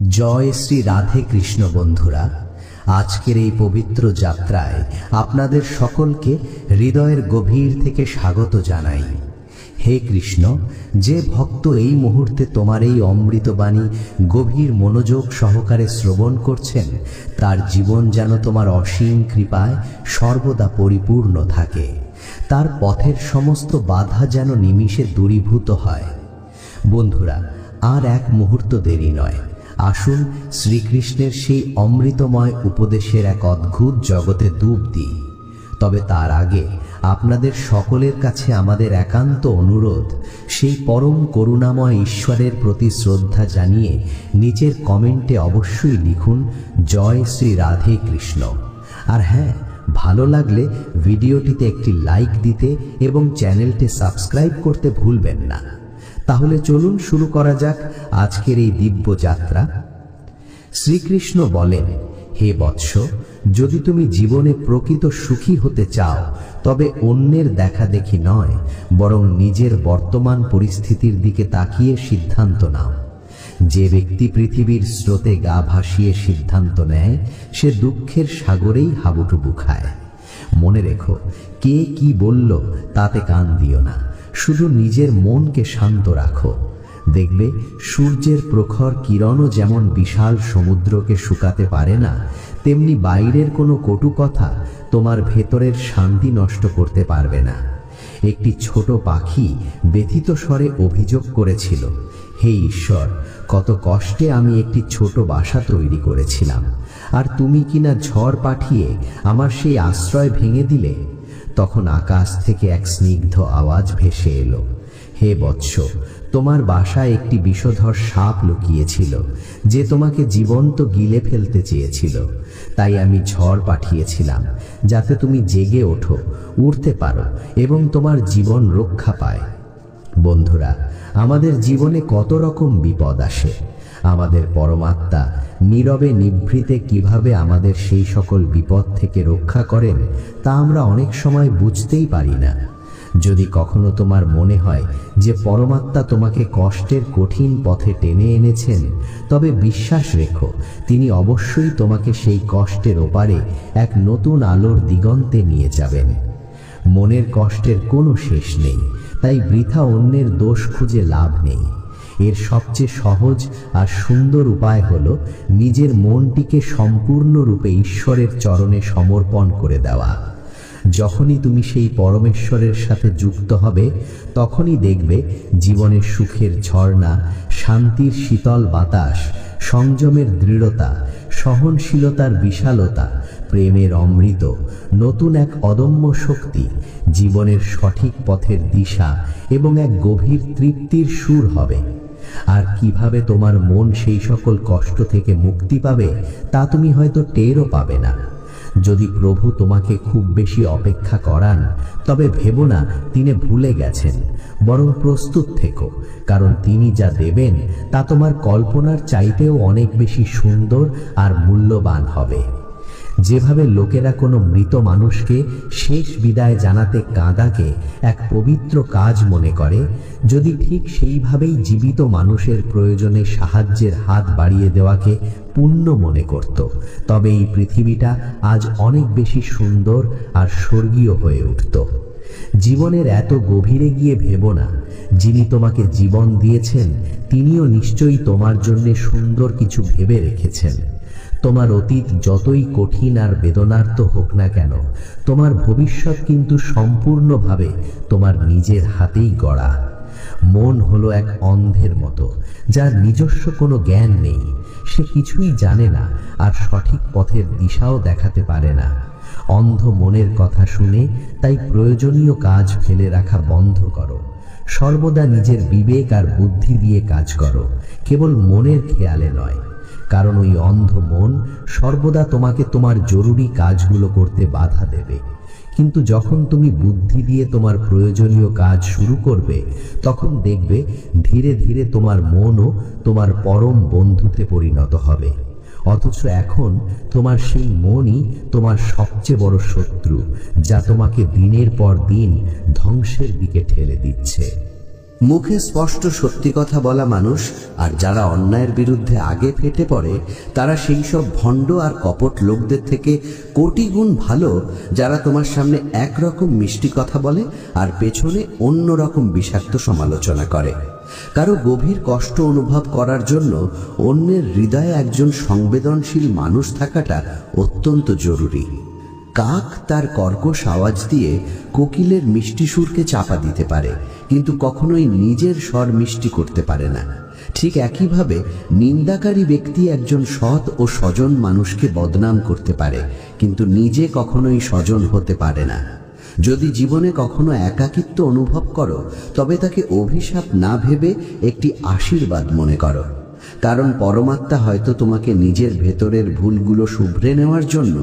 জয় শ্রী রাধে কৃষ্ণ বন্ধুরা, আজকের এই পবিত্র যাত্রায় আপনাদের সকলকে হৃদয়ের গভীর থেকে স্বাগত জানাই। হে কৃষ্ণ, যে ভক্ত এই মুহূর্তে তোমার এই অমৃতবাণী গভীর মনোযোগ সহকারে শ্রবণ করছেন, তার জীবন যেন তোমার অসীম কৃপায় সর্বদা পরিপূর্ণ থাকে। তার পথের সমস্ত বাধা যেন নিমিষে দূরীভূত হয়। বন্ধুরা, আর এক মুহূর্ত দেরি নয়, আসুন শ্রীকৃষ্ণের সেই অমৃতময় উপদেশের এক অদ্ভুত জগতে ডুব দিই। তবে তার আগে আপনাদের সকলের কাছে আমাদের একান্ত অনুরোধ, সেই পরম করুণাময় ঈশ্বরের প্রতি শ্রদ্ধা জানিয়ে নিচের কমেন্টে অবশ্যই লিখুন জয় শ্রী রাধে কৃষ্ণ। আর হ্যাঁ, ভালো লাগলে ভিডিওটিতে একটি লাইক দিতে এবং চ্যানেলটি সাবস্ক্রাইব করতে ভুলবেন না। তাহলে চলুন শুরু করা যাক আজকের এই দিব্য যাত্রা। শ্রীকৃষ্ণ বলেন, হে বৎস, যদি তুমি জীবনে প্রকৃত সুখী হতে চাও, তবে অন্যের দেখাদেখি নয়, বরং নিজের বর্তমান পরিস্থিতির দিকে তাকিয়ে সিদ্ধান্ত নাও। যে ব্যক্তি পৃথিবীর স্রোতে গা ভাসিয়ে সিদ্ধান্ত নেয়, সে দুঃখের সাগরেই হাবুডুবু খায়। মনে রেখো, কে কি বলল তাতে কান দিও না, শুধু নিজের মনকে শান্ত রাখো। দেখবে, সূর্যের প্রখর কিরণও যেমন বিশাল সমুদ্রকে শুকাতে পারে না, তেমনি বাইরের কোনো কটু কথা তোমার ভেতরের শান্তি নষ্ট করতে পারবে না। একটি ছোট পাখি ব্যথিত স্বরে অভিযোগ করেছিল, হে ঈশ্বর, কত কষ্টে আমি একটি ছোট বাসা তৈরি করেছিলাম, আর তুমি কিনা ঝড় পাঠিয়ে আমার সেই আশ্রয় ভেঙে দিলে। তখন আকাশ থেকে এক স্নিগ্ধ আওয়াজ ভেসে এলো, হে বৎস, তোমার বাসায় একটি বিষধর সাপ লুকিয়েছিল, যে তোমাকে জীবন্ত গিলে ফেলতে চেয়েছিল। তাই আমি ঝড় পাঠিয়েছিলাম, যাতে তুমি জেগে ওঠো, উঠতে পারো এবং তোমার জীবন রক্ষা পায়। বন্ধুরা, আমাদের জীবনে কত রকম বিপদ আসে। আমাদের পরমাত্মা নীরবে নিভৃতে কিভাবে আমাদের সেই সকল বিপদ থেকে রক্ষা করেন, তা আমরা অনেক সময় বুঝতেই পারি না। যদি কখনো তোমার মনে হয় যে পরমাত্মা তোমাকে কষ্টের কঠিন পথে টেনে এনেছেন, তবে বিশ্বাস রেখো, তিনি অবশ্যই তোমাকে সেই কষ্টের ওপারে এক নতুন আলোর দিগন্তে নিয়ে যাবেন। মনের কষ্টের কোনো শেষ নেই, তাই বৃথা অন্যের দোষ খুঁজে লাভ নেই। এর সবচেয়ে সহজ আর সুন্দর উপায় হলো নিজের মনটিকে সম্পূর্ণরূপে ঈশ্বরের চরণে সমর্পণ করে দেওয়া। যখনই তুমি সেই পরমেশ্বরের সাথে যুক্ত হবে, তখনই দেখবে জীবনের সুখের ঝর্ণা, শান্তির শীতল বাতাস, সংযমের দৃঢ়তা, সহনশীলতার বিশালতা, প্রেমের অমৃত, নতুন এক অদম্য শক্তি, জীবনের সঠিক পথের দিশা এবং এক গভীর তৃপ্তির সুর হবে। আর কিভাবে তোমার মন সেই সকল কষ্ট থেকে মুক্তি পাবে, তা তুমি হয়তো টেরও পাবে না। যদি প্রভু তোমাকে খুব বেশি অপেক্ষা করান, তবে ভেবো না তিনি ভুলে গেছেন, বরং প্রস্তুত থেকো, কারণ তিনি যা দেবেন তা তোমার কল্পনার চাইতেও অনেক বেশি সুন্দর আর মূল্যবান হবে। যেভাবে লোকেরা কোনো মৃত মানুষকে শেষ বিদায় জানাতে কাঁদাকে এক পবিত্র কাজ মনে করে, যদি ঠিক সেইভাবেই জীবিত মানুষের প্রয়োজনে সাহায্যের হাত বাড়িয়ে দেওয়াকে পুণ্য মনে করত, তবে এই পৃথিবীটা আজ অনেক বেশি সুন্দর আর স্বর্গীয় হয়ে উঠত। জীবনের এত গভীরে গিয়ে ভেবো না, যিনি তোমাকে জীবন দিয়েছেন তিনিও নিশ্চয়ই তোমার জন্য সুন্দর কিছু ভেবে রেখেছেন। তোমার অতীত যতই কঠিন আর বেদনার্ত হোক না কেন, তোমার ভবিষ্যৎ কিন্তু সম্পূর্ণভাবে তোমার নিজের হাতেই গড়া। মন হলো এক অন্ধের মতো, যার নিজস্ব কোনো জ্ঞান নেই। সে কিছুই জানে না আর সঠিক পথের দিশাও দেখাতে পারে না। অন্ধ মনের কথা শুনে তাই প্রয়োজনীয় কাজ ফেলে রাখা বন্ধ করো। সর্বদা নিজের বিবেক আর বুদ্ধি দিয়ে কাজ করো, কেবল মনের খেয়ালে নয়। কারণ ওই অন্ধ মন সর্বদা তোমাকে তোমার জরুরি কাজগুলো করতে বাধা দেবে। কিন্তু যখন তুমি বুদ্ধি দিয়ে তোমার প্রয়োজনীয় কাজ শুরু করবে, তখন দেখবে ধীরে ধীরে তোমার মনও তোমার পরম বন্ধুতে পরিণত হবে। অথচ এখন তোমার সেই মনই তোমার সবচেয়ে বড় শত্রু, যা তোমাকে দিনের পর দিন ধ্বংসের দিকে ঠেলে দিচ্ছে। মুখে স্পষ্ট সত্যি কথা বলা মানুষ আর যারা অন্যায়ের বিরুদ্ধে আগে ফেটে পড়ে, তারা সেই সব ভণ্ড আর কপট লোকদের থেকে কোটি গুণ ভালো, যারা তোমার সামনে একরকম মিষ্টি কথা বলে আর পেছনে অন্য রকম বিষাক্ত সমালোচনা করে। কারো গভীর কষ্ট অনুভব করার জন্য অন্যের হৃদয়ে একজন সংবেদনশীল মানুষ থাকাটা অত্যন্ত জরুরি। কাক তার কর্কশ আওয়াজ দিয়ে কোকিলের মিষ্টি সুরকে চাপা দিতে পারে, কিন্তু কখনোই নিজের স্বর মিষ্টি করতে পারে না। ঠিক একইভাবে নিন্দাকারী ব্যক্তি একজন সৎ ও স্বজন মানুষকে বদনাম করতে পারে, কিন্তু নিজে কখনোই স্বজন হতে পারে না। যদি জীবনে কখনো একাকিত্ব অনুভব করো, তবে তাকে অভিশাপ না ভেবে একটি আশীর্বাদ মনে করো, কারণ পরমাত্মা হয়তো তোমাকে নিজের ভেতরের ভুলগুলো শুধরে নেওয়ার জন্য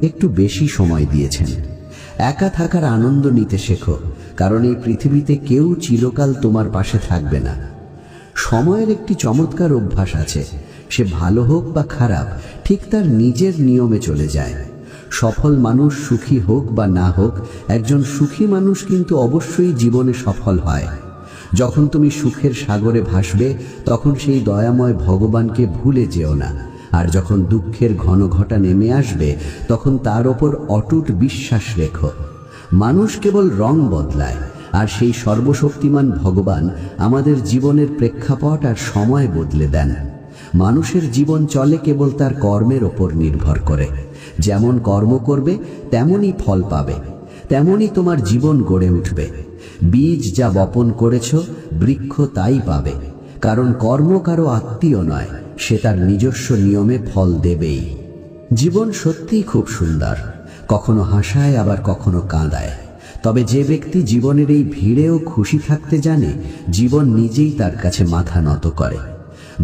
একটু বেশি সময় দিয়েছেন। একা থাকার আনন্দ নিতে শেখো, কারণ এই পৃথিবীতে কেউ চিরকাল তোমার পাশে থাকবে না। সময়ের একটি চমৎকার অভ্যাস আছে, সে ভালো হোক বা খারাপ ঠিক তার নিজের নিয়মে চলে যায়। সফল মানুষ সুখী হোক বা না হোক, একজন সুখী মানুষ কিন্তু অবশ্যই জীবনে সফল হয়। যখন তুমি সুখের সাগরে ভাসবে, তখন সেই দয়াময় ভগবানকে ভুলে যেও না। আর যখন দুঃখের ঘন ঘটা নেমে আসবে, তখন তার ওপর অটুট বিশ্বাস রেখো। মানুষ কেবল রং বদলায়, আর সেই সর্বশক্তিমান ভগবান আমাদের জীবনের প্রেক্ষাপট আর সময় বদলে দেন। মানুষের জীবন চলে কেবল তার কর্মের ওপর নির্ভর করে। যেমন কর্ম করবে তেমনই ফল পাবে, তেমনই তোমার জীবন গড়ে উঠবে। বীজ যা বপন করেছ, বৃক্ষ তাই পাবে, কারণ কর্ম কারো আত্মীয় নয়, সে তার নিজস্ব নিয়মে ফল দেবেই। জীবন সত্যিই খুব সুন্দর, কখনো হাসায় আবার কখনো কাঁদায়। তবে যে ব্যক্তি জীবনের এই ভিড়েও খুশি থাকতে জানে, জীবন নিজেই তার কাছে মাথা নত করে।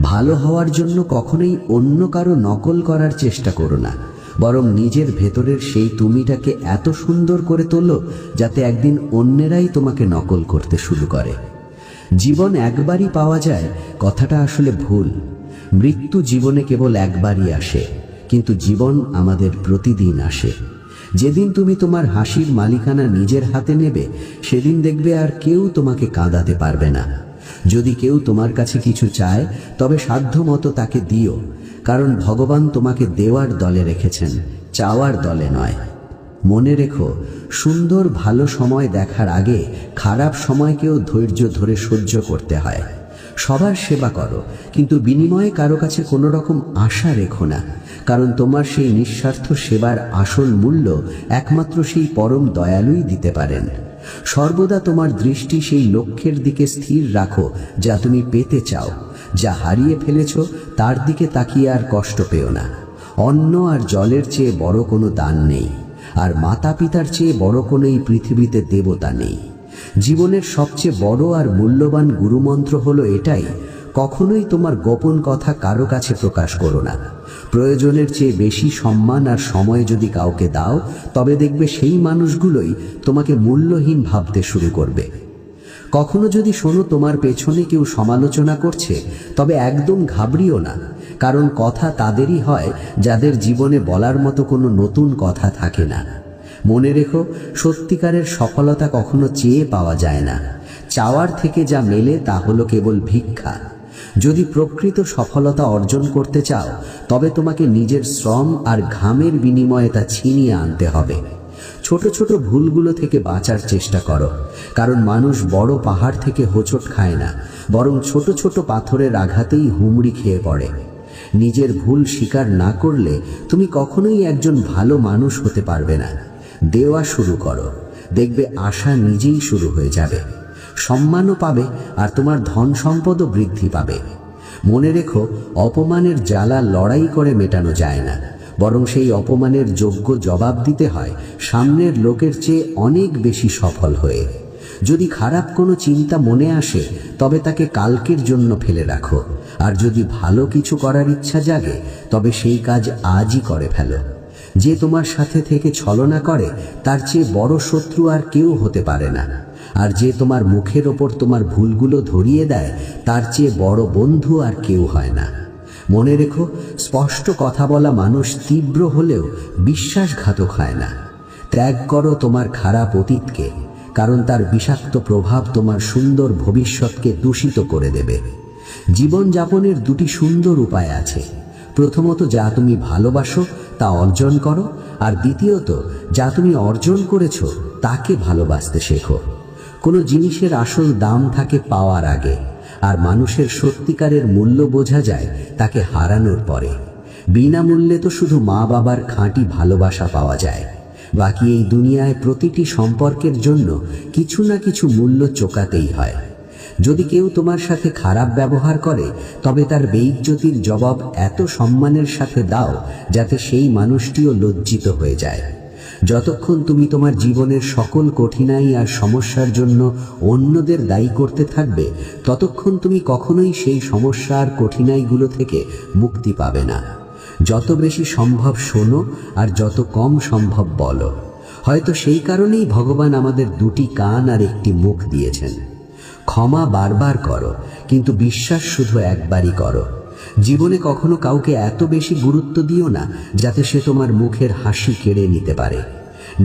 ভালো হওয়ার জন্য কখনোই অন্য কারো নকল করার চেষ্টা করো না, বরং নিজের ভেতরের সেই তুমিটাকে এত সুন্দর করে তোলো যাতে একদিন অন্যেরাই তোমাকে নকল করতে শুরু করে। জীবন একবারই পাওয়া যায়, কথাটা আসলে ভুল। মৃত্যু জীবনে কেবল একবারই আসে, কিন্তু জীবন আমাদের প্রতিদিন আসে। যেদিন তুমি তোমার হাসির মালিকানা নিজের হাতে নেবে, সেদিন দেখবে আর কেউ তোমাকে কাঁদাতে পারবে না। যদি কেউ তোমার কাছে কিছু চায়, তবে সাধ্যমতো তাকে দিও, কারণ ভগবান তোমাকে দেওয়ার দলে রেখেছেন, চাওয়ার দলে নয়। মনে রেখো, সুন্দর ভালো সময় দেখার আগে খারাপ সময়কেও ধৈর্য ধরে সহ্য করতে হয়। সবার সেবা করো, কিন্তু বিনিময়ে কারো কাছে কোনো রকম আশা রেখো না, কারণ তোমার সেই নিঃস্বার্থ সেবার আসল মূল্য একমাত্র সেই পরম দয়ালুই দিতে পারেন। সর্বদা তোমার দৃষ্টি সেই লক্ষ্যের দিকে স্থির রাখো যা তুমি পেতে চাও। যা হারিয়ে ফেলেছ তার দিকে তাকিয়ে আর কষ্ট পেও না। অন্ন আর জলের চেয়ে বড় কোনো দান নেই, আর মাতা পিতার চেয়ে বড় কোনো এই পৃথিবীতে দেবতা নেই। জীবনের সবচেয়ে বড় আর মূল্যবান গুরুমন্ত্র হলো এটাই: কখনোই তোমার গোপন কথা কারো কাছে প্রকাশ করো না। প্রয়োজনের চেয়ে বেশি সম্মান আর সময় যদি কাউকে দাও, তবে দেখবে সেই মানুষগুলোই তোমাকে মূল্যহীন ভাবতে শুরু করবে। কখনো যদি শোনো তোমার পেছনে কেউ সমালোচনা করছে, তবে একদম ঘাবড়িও না, কারণ কথা তাদেরই হয় যাদের জীবনে বলার মতো কোনো নতুন কথা থাকে না। মনে রেখো, সত্যিকারের সফলতা কখনো চেয়ে পাওয়া যায় না। চাওয়ার থেকে যা মেলে তা হলো কেবল ভিক্ষা। যদি প্রকৃত সফলতা অর্জন করতে চাও, তবে তোমাকে নিজের শ্রম আর ঘামের বিনিময়ে তা ছিনিয়ে আনতে হবে। ছোট ছোট ভুলগুলো থেকে বাঁচার চেষ্টা করো, কারণ মানুষ বড় পাহাড় থেকে হোঁচট খায় না, বরং ছোট ছোট পাথরের আঘাতেই হুমড়ি খেয়ে পড়ে। নিজের ভুল স্বীকার না করলে তুমি কখনোই একজন ভালো মানুষ হতে পারবে না। দেওয়া শুরু করো, দেখবে আশা নিজেই শুরু হয়ে যাবে। সম্মানও পাবে, আর তোমার ধন সম্পদও বৃদ্ধি পাবে। মনে রেখো, অপমানের জ্বালা লড়াই করে মেটানো যায় না, বরং সেই অপমানের যোগ্য জবাব দিতে হয় সামনের লোকের চেয়ে অনেক বেশি সফল হয়ে। যদি খারাপ কোনো চিন্তা মনে আসে, তবে তাকে কালকের জন্য ফেলে রাখো, আর যদি ভালো কিছু করার ইচ্ছা জাগে, তবে সেই কাজ আজই করে ফেলো। যে তোমার সাথে থেকে ছলনা করে, তার চেয়ে বড় শত্রু আর কেউ হতে পারে না। আর যে তোমার মুখের ওপর তোমার ভুলগুলো ধরিয়ে দেয়, তার চেয়ে বড় বন্ধু আর কেউ হয় না। মনে রেখো, স্পষ্ট কথা বলা মানুষ তীব্র হলেও বিশ্বাসঘাতক হয় না। ত্যাগ করো তোমার খারাপ অতীতকে, কারণ তার বিষাক্ত প্রভাব তোমার সুন্দর ভবিষ্যৎকে দূষিত করে দেবে। জীবনযাপনের দুটি সুন্দর উপায় আছে। প্রথমত, যা তুমি ভালোবাসো তা অর্জন করো, আর দ্বিতীয়ত, যা তুমি অর্জন করেছো তাকে ভালোবাসতে শেখো। কোনো জিনিসের আসল দাম থাকে পাওয়ার আগে, আর মানুষের সত্যিকারের মূল্য বোঝা যায় তাকে হারানোর পরে। বিনামূল্যে তো শুধু মা বাবার খাঁটি ভালোবাসা পাওয়া যায়। বাকি এই দুনিয়ায় প্রতিটি সম্পর্কের জন্য কিছু না কিছু মূল্য চোকাতেই হয়। যদি কেউ তোমার সাথে খারাপ ব্যবহার করে, তবে তার বেইজ্জতির জবাব এত সম্মানের সাথে দাও যাতে সেই মানুষটিও লজ্জিত হয়ে যায়। যতক্ষণ তুমি তোমার জীবনের সকল কঠিনাই আর সমস্যার জন্য অন্যদের দায়ী করতে থাকবে, ততক্ষণ তুমি কখনোই সেই সমস্যা আর কঠিনাইগুলো থেকে মুক্তি পাবে না। যত বেশি সম্ভব শোনো আর যত কম সম্ভব বলো। হয়তো সেই কারণেই ভগবান আমাদের দুটি কান আর একটি মুখ দিয়েছেন। ক্ষমা বারবার করো, কিন্তু বিশ্বাস শুধু একবারই করো। জীবনে কখনো কাউকে এত বেশি গুরুত্ব দিও না যাতে সে তোমার মুখের হাসি কেড়ে নিতে পারে।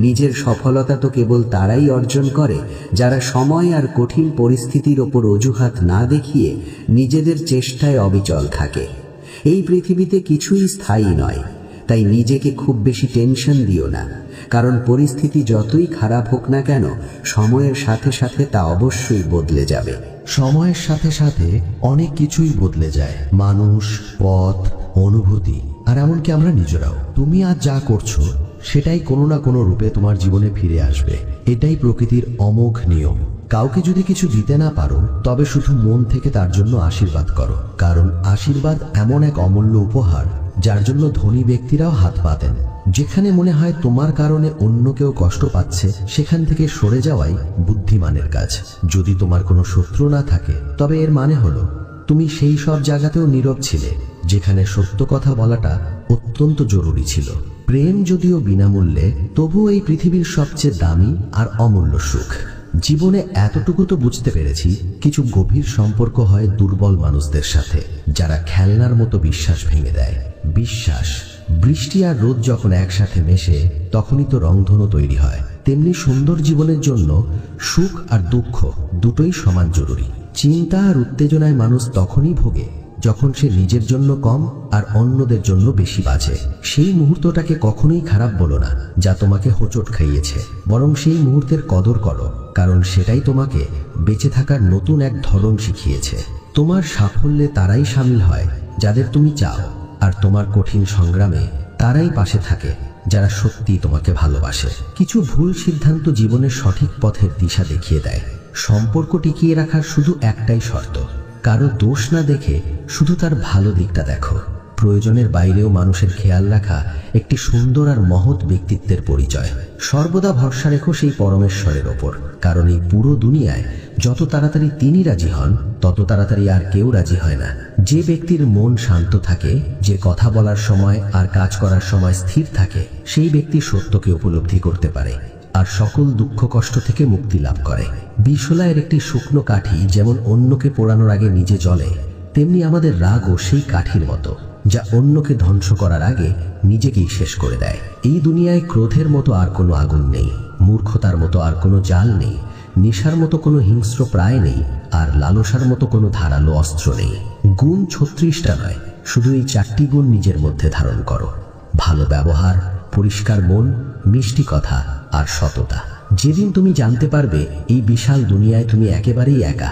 নিজের সফলতা তো কেবল তারাই অর্জন করে যারা সময় আর কঠিন পরিস্থিতির ওপর অজুহাত না দেখিয়ে নিজেদের চেষ্টায় অবিচল থাকে। এই পৃথিবীতে কিছুই স্থায়ী নয়, তাই নিজেকে খুব বেশি টেনশন দিও না, কারণ পরিস্থিতি যতই খারাপ হোক না কেন, সময়ের সাথে সাথে তা অবশ্যই বদলে যাবে। সময়ের সাথে সাথে অনেক কিছুই বদলে যায়, মানুষ, পথ, অনুভূতি, আর এমনকি আমরা নিজেরাও। তুমি আজ যা করছো সেটাই কোনো না কোনো রূপে তোমার জীবনে ফিরে আসবে। এটাই প্রকৃতির অমোঘ নিয়ম। কাউকে যদি কিছু দিতে না পারো, তবে শুধু মন থেকে তার জন্য আশীর্বাদ করো, কারণ আশীর্বাদ এমন এক অমূল্য উপহার যার জন্য ধনী ব্যক্তিরাও হাত পাতেন। যেখানে মনে হয় তোমার কারণে অন্য কেউ কষ্ট পাচ্ছে, সেখান থেকে সরে যাওয়াই বুদ্ধিমানের কাজ। যদি তোমার কোনো শত্রু না থাকে, তবে এর মানে হলো তুমি সেই সব জায়গাতেও নীরব ছিলে যেখানে সত্য কথা বলাটা অত্যন্ত জরুরি ছিল। প্রেম যদিও বিনামূল্যে, তবুও এই পৃথিবীর সবচেয়ে দামি আর অমূল্য সুখ। জীবনে এতটুকু তো বুঝতে পেরেছি, কিছু গভীর সম্পর্ক হয় দুর্বল মানুষদের সাথে, যারা খেলনার মতো বিশ্বাস ভেঙে দেয়। বিশ্বাস, বৃষ্টি আর রোদ যখন একসাথে মেশে, তখনই তো রংধনু তৈরি হয়। তেমনি সুন্দর জীবনের জন্য সুখ আর দুঃখ দুটোই সমান জরুরি। চিন্তা আর উত্তেজনায় মানুষ তখনই ভোগে যখন সে নিজের জন্য কম আর অন্যদের জন্য বেশি বাঁচে। সেই মুহূর্তটাকে কখনোই খারাপ বলো না যা তোমাকে হোঁচট খাইয়েছে, বরং সেই মুহূর্তের কদর করো, কারণ সেটাই তোমাকে বেঁচে থাকার নতুন এক ধরন শিখিয়েছে। তোমার সাফল্যে তারাই সামিল হয় যাদের তুমি চাও, আর তোমার কঠিন সংগ্রামে তারাই পাশে থাকে যারা সত্যি তোমাকে ভালোবাসে। কিছু ভুল সিদ্ধান্ত জীবনের সঠিক পথের দিশা দেখিয়ে দেয়। সম্পর্ক টিকিয়ে রাখার শুধু একটাই শর্ত, কারো দোষ না দেখে শুধু তার ভালো দিকটা দেখো। প্রয়োজনের বাইরেও মানুষের খেয়াল রাখা একটি সুন্দর আর মহৎ ব্যক্তিত্বের পরিচয়। সর্বদা ভরসা রেখো সেই পরমেশ্বরের ওপর, কারণ এই পুরো দুনিয়ায় যত তাড়াতাড়ি তিনি রাজি হন, তত তাড়াতাড়ি আর কেউ রাজি হয় না। যে ব্যক্তির মন শান্ত থাকে, যে কথা বলার সময় আর কাজ করার সময় স্থির থাকে, সেই ব্যক্তি সত্যকে উপলব্ধি করতে পারে আর সকল দুঃখ কষ্ট থেকে মুক্তি লাভ করে। বিশলায়ের একটি শুকনো কাঠি যেমন অন্যকে পোড়ানোর আগে নিজে জ্বলে, তেমনি আমাদের রাগও সেই কাঠির মতো, যা অন্যকে ধ্বংস করার আগে নিজেকেই শেষ করে দেয়। এই দুনিয়ায় ক্রোধের মতো আর কোনো আগুন নেই, মূর্খতার মতো আর কোনো জাল নেই, নেশার মতো কোনো হিংস্র প্রায় নেই, আর লালসার মতো কোনো ধারালো অস্ত্র নেই। গুণ 36টা নয়, শুধু এই 4টি গুণ নিজের মধ্যে ধারণ করো: ভালো ব্যবহার, পরিষ্কার মন, মিষ্টি কথা আর সততা। যেদিন তুমি জানতে পারবে এই বিশাল দুনিয়ায় তুমি একেবারেই একা,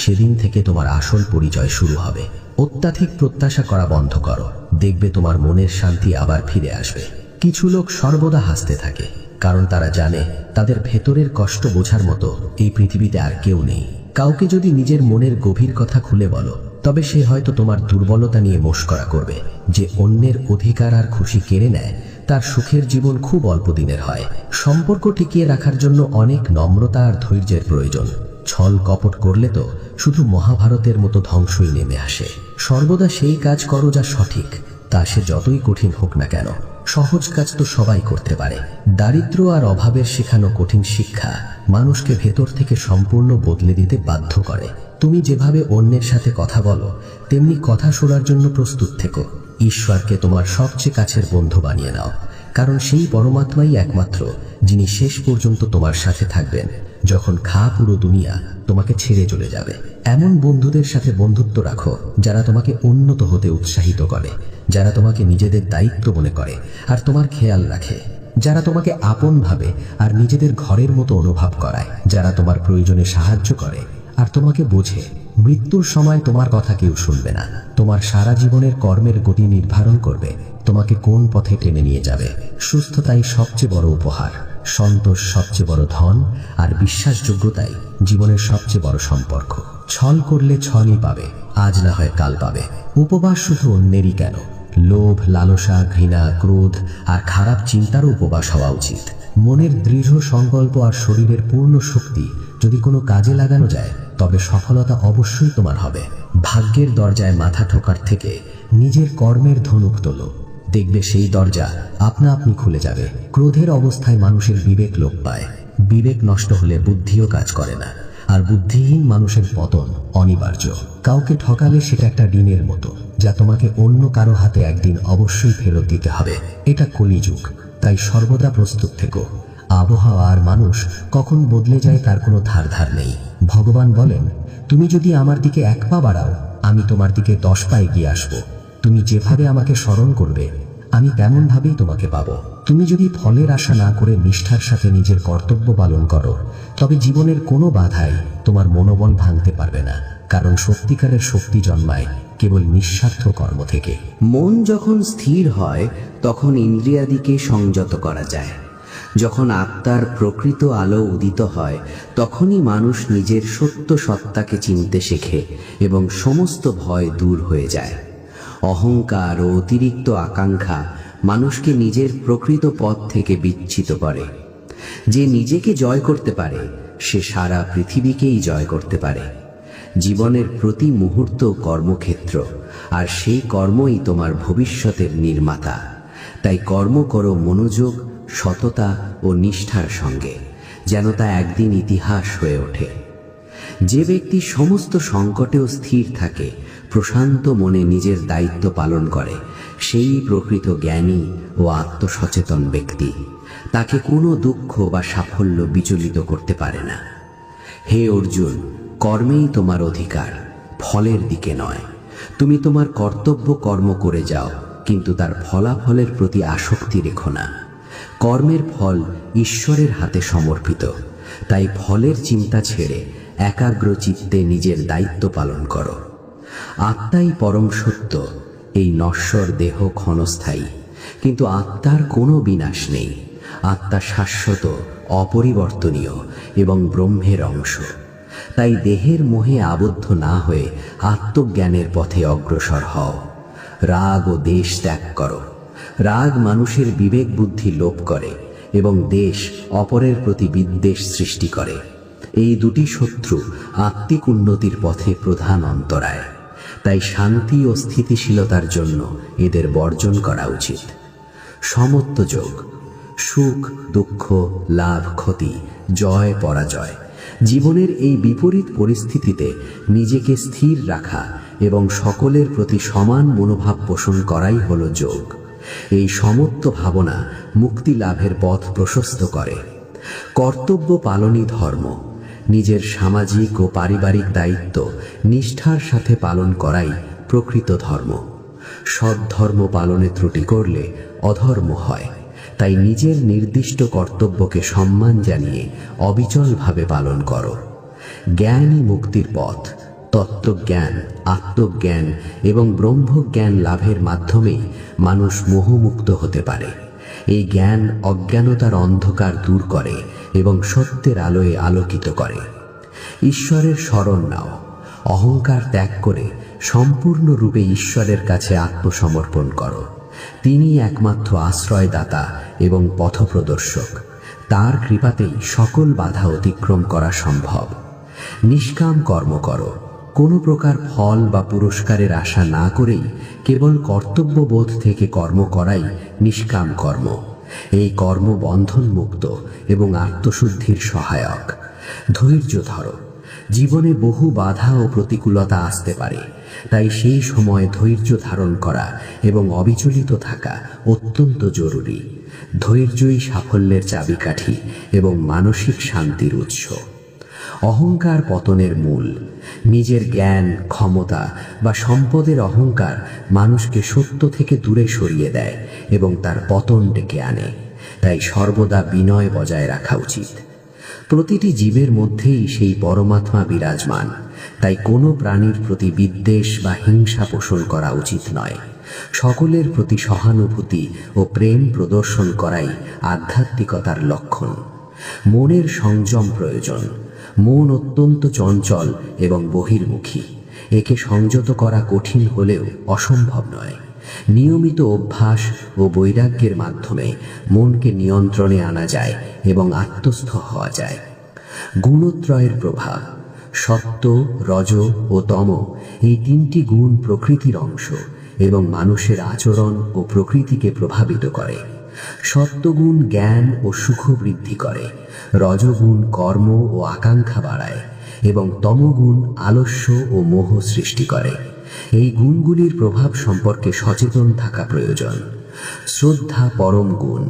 সেদিন থেকে তোমার আসল পরিচয় শুরু হবে। অত্যাধিক প্রত্যাশা করা বন্ধ করো, দেখবে তোমার মনের শান্তি আবার ফিরে আসবে। কিছু লোক সর্বদা হাসতে থাকে, কারণ তারা জানে তাদের ভেতরের কষ্ট বোঝার মতো এই পৃথিবীতে আর কেউ নেই। কাউকে যদি নিজের মনের গভীর কথা খুলে বলো, তবে সে হয়তো তোমার দুর্বলতা নিয়ে মশকরা করবে। যে অন্যের অধিকার আর খুশি কেড়ে নেয়, তার সুখের জীবন খুব অল্প দিনের হয়। সম্পর্ক টিকিয়ে রাখার জন্য অনেক নম্রতা আর ধৈর্যের প্রয়োজন। ছল কপট করলে তো শুধু মহাভারতের মতো ধ্বংসই নেমে আসে। সর্বদা সেই কাজ করো যা সঠিক, তা সে যতই কঠিন হোক না কেন। সহজ কাজ তো সবাই করতে পারে। দারিদ্র্য আর অভাবের শেখানো কঠিন শিক্ষা মানুষকে ভেতর থেকে সম্পূর্ণ বদলে দিতে বাধ্য করে। তুমি যেভাবে অন্যের সাথে কথা বলো, তেমনি কথা শোনার জন্য প্রস্তুত থেকো। ঈশ্বরকে তোমার সবচেয়ে কাছের বন্ধু বানিয়ে নাও, কারণ সেই পরমাত্মাই একমাত্র যিনি শেষ পর্যন্ত তোমার সাথে থাকবেন যখন পুরো দুনিয়া তোমাকে ছেড়ে চলে যাবে। এমন বন্ধুদের সাথে বন্ধুত্ব রাখো যারা তোমাকে উন্নত হতে উৎসাহিত করে, যারা তোমাকে নিজেদের দায়িত্ব মনে করে আর তোমার খেয়াল রাখে, যারা তোমাকে আপন ভাবে আর নিজেদের ঘরের মতো অনুভব করায়, যারা তোমার প্রয়োজনে সাহায্য করে আর তোমাকে বোঝে। মৃত্যুর সময় তোমার কথা কেউ শুনবে না। তোমার সারা জীবনের কর্মের গতি নির্ধারণ করবে তোমাকে কোন পথে টেনে নিয়ে যাবে। সুস্থতাই সবচেয়ে বড় উপহার, সন্তোষ সবচেয়ে বড় ধন, আর বিশ্বাসযোগ্যতাই জীবনের সবচেয়ে বড় সম্পর্ক। ছল করলে ছলই পাবে, আজ না হয় কাল পাবে। উপবাস শুধু অন্যেরই কেন, লোভ, লালসা, ঘৃণা, ক্রোধ আর খারাপ চিন্তারও উপবাস হওয়া উচিত। মনের দৃঢ় সংকল্প আর শরীরের পূর্ণ শক্তি যদি কোনো কাজে লাগানো যায় তবে সফলতা অবশ্যই তোমার হবে। ভাগ্যের দরজায় মাথা ঠোকার থেকে নিজের কর্মের ধনুক তোলো, দেখবে সেই দরজা আপনা আপনি খুলে যাবে। ক্রোধের অবস্থায় মানুষের বিবেক লোপ পায়, বিবেক নষ্ট হলে বুদ্ধিও কাজ করে না, আর বুদ্ধিহীন মানুষের পতন অনিবার্য। কাউকে ঠকালে সেটা একটা ঋণের মতো, যা তোমাকে অন্য কারো হাতে একদিন অবশ্যই ফেরত দিতে হবে। এটা কলিযুগ, তাই সর্বদা প্রস্তুত থেকো। আবহাওয়া আর মানুষ কখন বদলে যায় তার কোনো ধার নেই। ভগবান বলেন, তুমি যদি আমার দিকে 1 পা বাড়াও, আমি তোমার দিকে 10 পা এগিয়ে আসব। তুমি যেভাবে আমাকে স্মরণ করবে আমি তেমন ভাবেই তোমাকে পাবো। তুমি যদি ফলের আশা না করে নিষ্ঠার সাথে নিজের কর্তব্য পালন করো, তবে জীবনের কোনো বাধাই তোমার মনোবল ভাঙতে পারবে না, কারণ সত্যিকারের শক্তি জন্মায় কেবল নিঃস্বার্থ কর্ম থেকে। মন যখন স্থির হয় তখন ইন্দ্রিয়াদিকে সংযত করা যায়। যখন আত্মার প্রকৃত আলো উদিত হয় তখনই মানুষ নিজের সত্য সত্তাকে চিনতে শেখে এবং সমস্ত ভয় দূর হয়ে যায়। অহংকার ও অতিরিক্ত আকাঙ্ক্ষা মানুষকে নিজের প্রকৃত পথ থেকে বিচ্যুত করে। যে নিজেকে জয় করতে পারে সে সারা পৃথিবীকেই জয় করতে পারে। জীবনের প্রতি মুহূর্ত কর্মক্ষেত্র, আর সেই কর্মই তোমার ভবিষ্যতের নির্মাতা। তাই কর্ম করো মনোযোগ, সততা ও নিষ্ঠার সঙ্গে, যেন তা একদিন ইতিহাস হয়ে ওঠে। যে ব্যক্তি সমস্ত সংকটেও স্থির থাকে, প্রশান্ত মনে নিজের দায়িত্ব পালন করে, সেই প্রকৃত জ্ঞানী ও আত্মসচেতন ব্যক্তি। তাকে কোনো দুঃখ বা সাফল্য বিচলিত করতে পারে না। হে অর্জুন, কর্মেই তোমার অধিকার, ফলের দিকে নয়। তুমি তোমার কর্তব্য কর্ম করে যাও, কিন্তু তার ফলাফলের প্রতি আসক্তি রেখো না। কর্মের ফল ঈশ্বরের হাতে সমর্পিত, তাই ফলের চিন্তা ছেড়ে একাগ্র চিত্তে নিজের দায়িত্ব পালন করো। আত্মাই পরম সত্য। এই নশ্বর দেহ ক্ষণস্থায়ী, কিন্তু আত্মার কোনো বিনাশ নেই। আত্মা শাশ্বত, অপরিবর্তনীয় এবং ব্রহ্মের অংশ। তাই দেহের মোহে আবদ্ধ না হয়ে আত্মজ্ঞানের পথে অগ্রসর হও। রাগ ও দেশ ত্যাগ করো। রাগ মানুষের বিবেক বুদ্ধি লোপ করে এবং দেশ অপরের প্রতি বিদ্বেষ সৃষ্টি করে। এই দুটি শত্রু আত্মিক উন্নতির পথে প্রধান অন্তরায়। তাই শান্তি ও স্থিতিশীলতার জন্য এদের বর্জন করা উচিত। সমত্ব যোগ, সুখ দুঃখ, লাভ ক্ষতি, জয় পরাজয়, জীবনের এই বিপরীত পরিস্থিতিতে নিজেকে স্থির রাখা এবং সকলের প্রতি সমান মনোভাব পোষণ করাই হল যোগ। এই সমত্ব ভাবনা মুক্তি লাভের পথ প্রশস্ত করে। কর্তব্য পালনই ধর্ম। নিজের সামাজিক ও পারিবারিক দায়িত্ব নিষ্ঠার সাথে পালন করাই প্রকৃত ধর্ম। সৎ ধর্ম পালনে ত্রুটি করলে অধর্ম হয়। তাই নিজের নির্দিষ্ট কর্তব্যকে সম্মান জানিয়ে অবিচলভাবে পালন করো। জ্ঞানই মুক্তির পথ। তত্ত্বজ্ঞান, আত্মজ্ঞান এবং ব্রহ্মজ্ঞান লাভের মাধ্যমেই মানুষ মোহমুক্ত হতে পারে। এই জ্ঞান অজ্ঞানতার অন্ধকার দূর করে এবং সত্যের আলোয় আলোকিত করে। ঈশ্বরের শরণ নাও। অহংকার ত্যাগ করে সম্পূর্ণরূপে ঈশ্বরের কাছে আত্মসমর্পণ করো। তিনি একমাত্র আশ্রয়দাতা এবং পথপ্রদর্শক। তার কৃপাতেই সকল বাধা অতিক্রম করা সম্ভব। নিষ্কাম কর্ম করো। কোনো প্রকার ফল বা পুরস্কারের আশা না করেই কেবল কর্তব্যবোধ থেকে কর্ম করাই নিষ্কাম কর্ম। এই কর্ম বন্ধন মুক্ত এবং আত্মশুদ্ধির সহায়ক। ধৈর্য ধরো। জীবনে বহু বাধা ও প্রতিকূলতা আসতে পারে, তাই সেই সময় ধৈর্য ধারণ করা এবং অবিচলিত থাকা অত্যন্ত জরুরি। ধৈর্যই সাফল্যের চাবিকাঠি এবং মানসিক শান্তির উৎস। অহংকার পতনের মূল। নিজের জ্ঞান, ক্ষমতা বা সম্পদের অহংকার মানুষকে সত্য থেকে দূরে সরিয়ে দেয় এবং তার পতন ডেকে আনে। তাই সর্বদা বিনয় বজায় রাখা উচিত। প্রতিটি জীবের মধ্যেই সেই পরমাত্মা বিরাজমান। তাই কোনো প্রাণীর প্রতি বিদ্বেষ বা হিংসা পোষণ করা উচিত নয়। সকলের প্রতি সহানুভূতি ও প্রেম প্রদর্শন করাই আধ্যাত্মিকতার লক্ষণ। মনের সংযম প্রয়োজন। মন অত্যন্ত চঞ্চল এবং বহির্মুখী। একে সংযত করা কঠিন হলেও অসম্ভব নয়। নিয়মিত অভ্যাস ও বৈরাগ্যের মাধ্যমে মনকে নিয়ন্ত্রণে আনা যায় এবং আত্মস্থ হওয়া যায়। গুণত্রয়ের প্রভাব। সত্ত্ব, রজ ও তম এই তিনটি গুণ প্রকৃতির অংশ এবং মানুষের আচরণ ও প্রকৃতিকে প্রভাবিত করে। সত্ত্বগুণ জ্ঞান ও সুখ বৃদ্ধি করে, রজগুণ কর্ম ও আকাঙ্ক্ষা বাড়ায় এবং তমগুণ আলস্য ও মোহ সৃষ্টি করে। এই গুণগুলির প্রভাব সম্পর্কে সচেতন থাকা প্রয়োজন। শ্রদ্ধা পরম গুণ।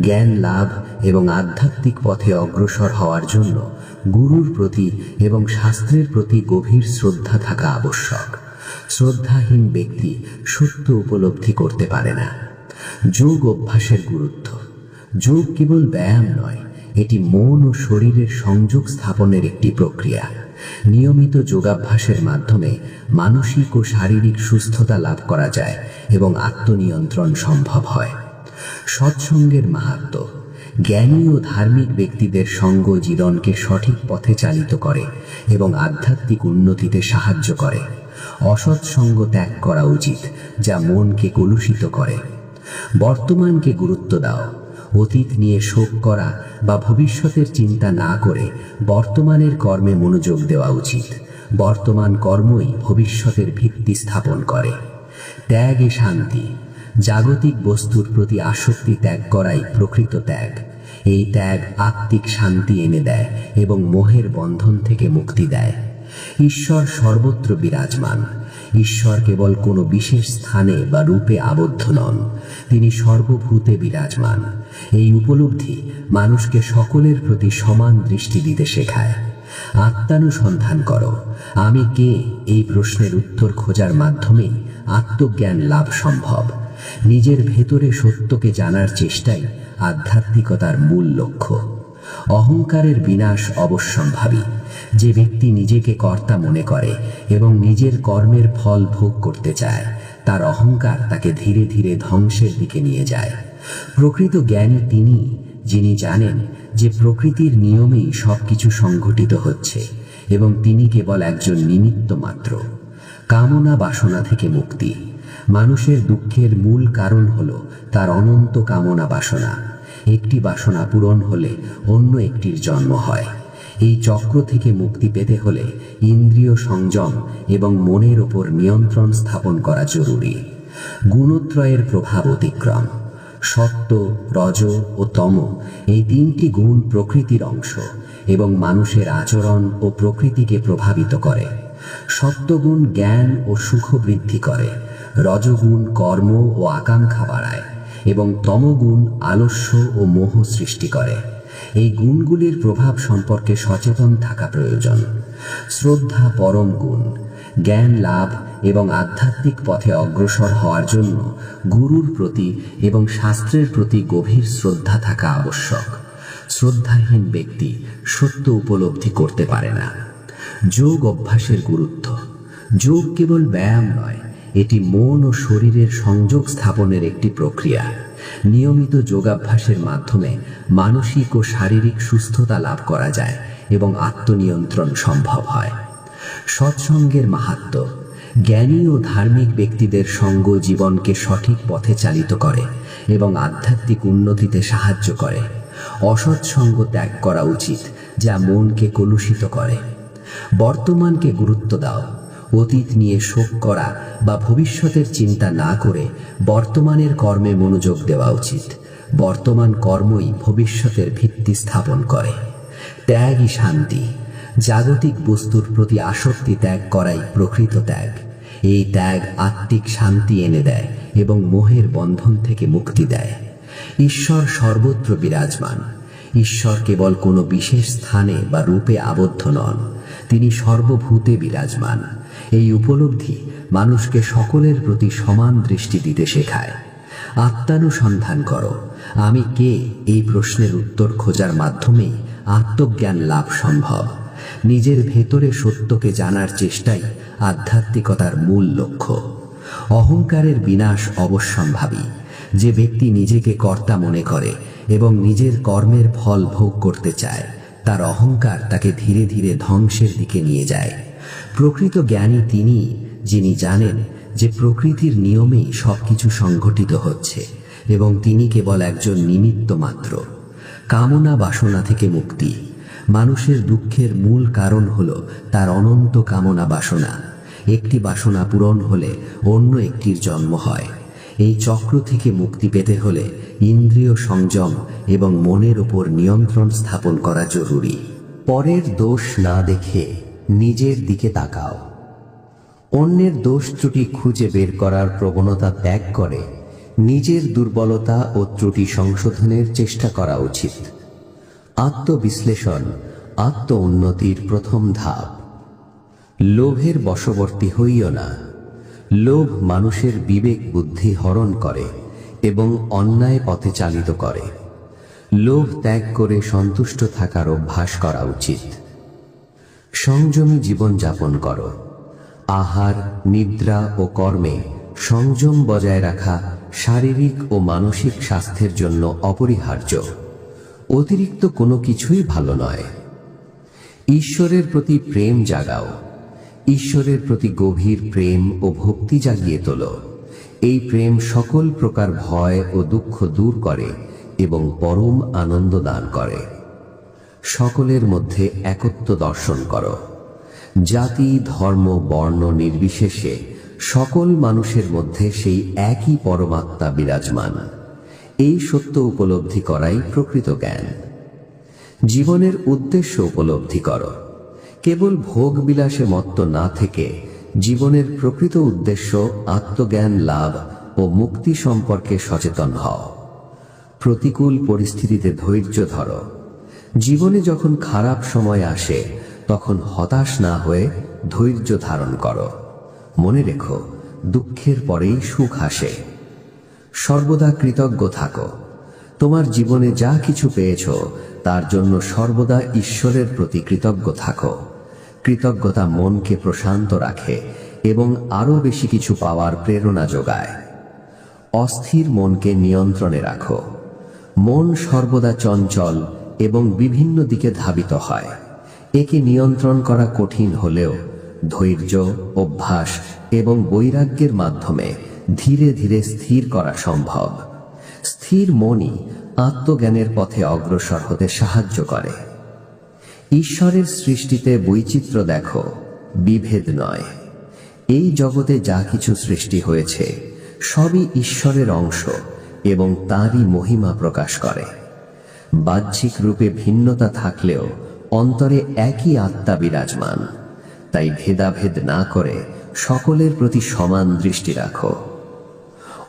জ্ঞান লাভ এবং আধ্যাত্মিক পথে অগ্রসর হওয়ার জন্য গুরুর প্রতি এবং শাস্ত্রের প্রতি গভীর শ্রদ্ধা থাকা আবশ্যক। শ্রদ্ধাহীন ব্যক্তি সত্য উপলব্ধি করতে পারে না। যোগ অভ্যাসের গুরুত্ব। যোগ কেবল ব্যায়াম নয়, এটি মন ও শরীরের সংযোগ স্থাপনের একটি প্রক্রিয়া। নিয়মিত যোগাভ্যাসের মাধ্যমে মানসিক ও শারীরিক সুস্থতা লাভ করা যায় এবং আত্মনিয়ন্ত্রণ সম্ভব হয়। সৎসঙ্গের মাহাত্ম্য। জ্ঞানী ও ধার্মিক ব্যক্তিদের সঙ্গ জীবনকে সঠিক পথে চালিত করে এবং আধ্যাত্মিক উন্নতিতে সাহায্য করে। অসৎ সঙ্গ ত্যাগ করা উচিত, যা মনকে কলুষিত করে। বর্তমানকে গুরুত্ব দাও। অতীত নিয়ে শোক করা বা ভবিষ্যতের চিন্তা না করে বর্তমানের কর্মে মনোযোগ দেওয়া উচিত। বর্তমান কর্মই ভবিষ্যতের ভিত্তি স্থাপন করে। ত্যাগে শান্তি। জাগতিক বস্তুর প্রতি আসক্তি ত্যাগ করাই প্রকৃত ত্যাগ। এই ত্যাগ আত্মিক শান্তি এনে দেয় এবং মোহের বন্ধন থেকে মুক্তি দেয়। ঈশ্বর সর্বত্র বিরাজমান। ঈশ্বর কেবল কোনো বিশেষ স্থানে বা রূপে আবদ্ধ নন, তিনি সর্বভূতে বিরাজমান। এই উপলব্ধি মানুষকে সকলের প্রতি সমান দৃষ্টি দিতে শেখায়। আত্মানুসন্ধান করো। আমি কে? এই প্রশ্নের উত্তর খোঁজার মাধ্যমেই আত্মজ্ঞান লাভ সম্ভব। নিজের ভেতরে সত্যকে জানার চেষ্টাই আধ্যাত্মিকতার মূল লক্ষ্য। অহংকারের বিনাশ অবশ্যম্ভাবী। যে ব্যক্তি নিজেকে কর্তা মনে করে এবং নিজের কর্মের ফল ভোগ করতে চায়, তার অহংকার তাকে ধীরে ধীরে ধ্বংসের দিকে নিয়ে যায়। প্রকৃত জ্ঞানী তিনি, যিনি জানেন যে প্রকৃতির নিয়মেই সবকিছু সংঘটিত হচ্ছে এবং তিনি কেবল একজন নিমিত্ত মাত্র। কামনা বাসনা থেকে মুক্তি। মানুষের দুঃখের মূল কারণ হল তার অনন্ত কামনা বাসনা। একটি বাসনা পূরণ হলে অন্য একটির জন্ম হয়। এই চক্র থেকে মুক্তি পেতে হলে ইন্দ্রিয় সংযম এবং মনের ওপর নিয়ন্ত্রণ স্থাপন করা জরুরি। গুণত্রয়ের প্রভাব অতিক্রম। সত্ত্ব, রজ ও তম এই তিনটি গুণ প্রকৃতির অংশ এবং মানুষের আচরণ ও প্রকৃতিকে প্রভাবিত করে। সত্ত্বগুণ জ্ঞান ও সুখ বৃদ্ধি করে, রজগুণ কর্ম ও আকাঙ্ক্ষা বাড়ায় এবং তমগুণ আলস্য ও মোহ সৃষ্টি করে। এই গুণগুলির প্রভাব সম্পর্কে সচেতন থাকা প্রয়োজন। শ্রদ্ধা পরম গুণ। জ্ঞান লাভ এবং আধ্যাত্মিক পথে অগ্রসর হওয়ার জন্য গুরুর প্রতি এবং শাস্ত্রের প্রতি গভীর শ্রদ্ধা থাকা আবশ্যক। শ্রদ্ধাহীন ব্যক্তি সত্য উপলব্ধি করতে পারে না। যোগ অভ্যাসের গুরুত্ব। যোগ কেবল ব্যায়াম নয়, এটি মন ও শরীরের সংযোগ স্থাপনের একটি প্রক্রিয়া। নিয়মিত যোগাভ্যাসের মাধ্যমে মানসিক ও শারীরিক সুস্থতা লাভ করা যায় এবং আত্মনিয়ন্ত্রণ সম্ভব হয়। সৎসঙ্গের মাহাত্ম্য। জ্ঞানী ও ধার্মিক ব্যক্তিদের সঙ্গ জীবনকে সঠিক পথে চালিত করে এবং আধ্যাত্মিক উন্নতিতে সাহায্য করে। অসৎ সঙ্গ ত্যাগ করা উচিত, যা মনকে কলুষিত করে। বর্তমানকে গুরুত্ব দাও। অতীত নিয়ে শোক করা বা ভবিষ্যতের চিন্তা না করে বর্তমানের কর্মে মনোযোগ দেওয়া উচিত। বর্তমান কর্মই ভবিষ্যতের ভিত্তি স্থাপন করে। ত্যাগই শান্তি। জাগতিক বস্তুর প্রতি আসক্তি ত্যাগ করাই প্রকৃত ত্যাগ। এই ত্যাগ আত্মিক শান্তি এনে দেয় এবং মোহের বন্ধন থেকে মুক্তি দেয়। ঈশ্বর সর্বত্র বিরাজমান। ঈশ্বর কেবল কোনো বিশেষ স্থানে বা রূপে আবদ্ধ নন, তিনি সর্বভূতে বিরাজমান। এই উপলব্ধি মানুষকে সকলের প্রতি সমান দৃষ্টি দিতে শেখায়। আত্মানুসন্ধান করো। আমি কে, এই প্রশ্নের উত্তর খোঁজার মাধ্যমেই আত্মজ্ঞান লাভ সম্ভব। নিজের ভেতরে সত্যকে জানার চেষ্টাই আধ্যাত্মিকতার মূল লক্ষ্য। অহংকারের বিনাশ অবশ্যম্ভাবী। যে ব্যক্তি নিজেকে কর্তা মনে করে এবং নিজের কর্মের ফল ভোগ করতে চায়, তার অহংকার তাকে ধীরে ধীরে ধ্বংসের দিকে নিয়ে যায়। প্রকৃত জ্ঞানী তিনি, যিনি জানেন যে প্রকৃতির নিয়মেই সবকিছু সংঘটিত হচ্ছে এবং তিনি কেবল একজন নিমিত্ত মাত্র। কামনা বাসনা থেকে মুক্তি। মানুষের দুঃখের মূল কারণ হল তার অনন্ত কামনা বাসনা। একটি বাসনা পূরণ হলে অন্য একটির জন্ম হয়। এই চক্র থেকে মুক্তি পেতে হলে ইন্দ্রিয় সংযম এবং মনের উপর নিয়ন্ত্রণ স্থাপন করা জরুরি। পরের দোষ না দেখে নিজের দিকে তাকাও। অন্যের দোষ ত্রুটি খুঁজে বের করার প্রবণতা ত্যাগ করে নিজের দুর্বলতা ও ত্রুটি সংশোধনের চেষ্টা করা উচিত। আত্মবিশ্লেষণ আত্ম উন্নতির প্রথম ধাপ। লোভের বশবর্তী হইও না। লোভ মানুষের বিবেক বুদ্ধি হরণ করে এবং অন্যায় পথে চালিত করে। লোভ ত্যাগ করে সন্তুষ্ট থাকার অভ্যাস করা উচিত। সংযমী জীবন যাপন করো। আহার, নিদ্রা ও কর্মে সংযম বজায় রাখা শারীরিক ও মানসিক স্বাস্থ্যের জন্য অপরিহার্য। অতিরিক্ত কোনো কিছুই ভালো নয়। ঈশ্বরের প্রতি প্রেম জাগাও। ঈশ্বরের প্রতি গভীর প্রেম ও ভক্তি জাগিয়ে তোলো। এই প্রেম সকল প্রকার ভয় ও দুঃখ দূর করে এবং পরম আনন্দ দান করে। সকলের মধ্যে একত্ব দর্শন করো। জাতি, ধর্ম, বর্ণ নির্বিশেষে সকল মানুষের মধ্যে সেই একই পরমাত্মা বিরাজমান। এই সত্য উপলব্ধি করাই প্রকৃত জ্ঞান। জীবনের উদ্দেশ্য উপলব্ধি করো। কেবল ভোগ বিলাসে মত্ত না থেকে জীবনের প্রকৃত উদ্দেশ্য আত্মজ্ঞান লাভ ও মুক্তি সম্পর্কে সচেতন হও। প্রতিকূল পরিস্থিতিতে ধৈর্য ধরো। জীবনে যখন খারাপ সময় আসে তখন হতাশ না হয়ে ধৈর্য ধারণ করো। মনে রেখো, দুঃখের পরেই সুখ আসে। সর্বদা কৃতজ্ঞ থাকো। তোমার জীবনে যা কিছু পেয়েছ তার জন্য সর্বদা ঈশ্বরের প্রতি কৃতজ্ঞ থাকো। কৃতজ্ঞতা মনকে প্রশান্ত রাখে এবং আরও বেশি কিছু পাওয়ার প্রেরণা যোগায়। অস্থির মনকে নিয়ন্ত্রণে রাখো। মন সর্বদা চঞ্চল এবং বিভিন্ন দিকে ধাবিত হয়। একে নিয়ন্ত্রণ করা কঠিন হলেও ধৈর্য, অভ্যাস এবং বৈরাগ্যের মাধ্যমে ধীরে ধীরে স্থির করা সম্ভব। স্থির মনই আত্মজ্ঞানের পথে অগ্রসর হতে সাহায্য করে। ঈশ্বরের সৃষ্টিতে বৈচিত্র্য দেখো, বিভেদ নয়। এই জগতে যা কিছু সৃষ্টি হয়েছে সবই ঈশ্বরের অংশ এবং তাঁরই মহিমা প্রকাশ করে। বাহ্যিক রূপে ভিন্নতা থাকলেও অন্তরে একই আত্মা বিরাজমান। তাই ভেদাভেদ না করে সকলের প্রতি সমান দৃষ্টি রাখো।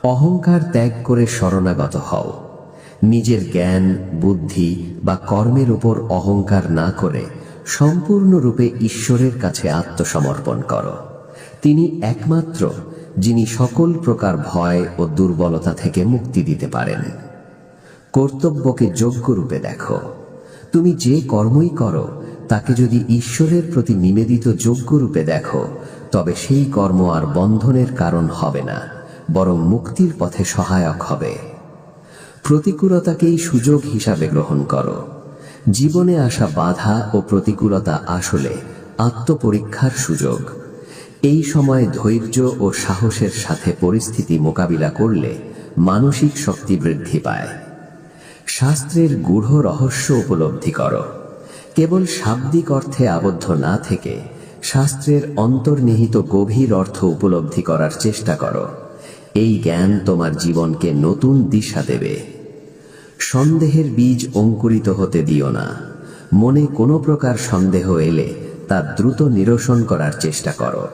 অহংকার ত্যাগ করে শরণাগত হও। নিজের জ্ঞান, বুদ্ধি বা কর্মের উপর অহংকার না করে সম্পূর্ণরূপে ঈশ্বরের কাছে আত্মসমর্পণ করো। তিনি একমাত্র যিনি সকল প্রকার ভয় ও দুর্বলতা থেকে মুক্তি দিতে পারেন। কর্তব্যকে যোগ্য রূপে দেখো। তুমি যে কর্মই করো তাকে যদি ঈশ্বরের প্রতি নিবেদিত যোগ্য রূপে দেখো, তবে সেই কর্ম আর বন্ধনের কারণ হবে না, বরং মুক্তির পথে সহায়ক হবে। প্রতিকূলতাকেই সুযোগ হিসাবে গ্রহণ করো। জীবনে আসা বাধা ও প্রতিকূলতা আসলে আত্মপরীক্ষার সুযোগ। এই সময় ধৈর্য ও সাহসের সাথে পরিস্থিতি মোকাবিলা করলে মানসিক শক্তি বৃদ্ধি পায়। শাস্ত্রের গূঢ় রহস্য উপলব্ধি করো। কেবল শাব্দিক অর্থে আবদ্ধ না থেকে শাস্ত্রের অন্তর্নিহিত গভীর অর্থ উপলব্ধি করার চেষ্টা করো। এই জ্ঞান তোমার জীবনকে নতুন দিশা দেবে। সন্দেহের বীজ অঙ্কুরিত হতে দিও না। মনে কোনো প্রকার সন্দেহ এলে তা দ্রুত নিরসন করার চেষ্টা করো।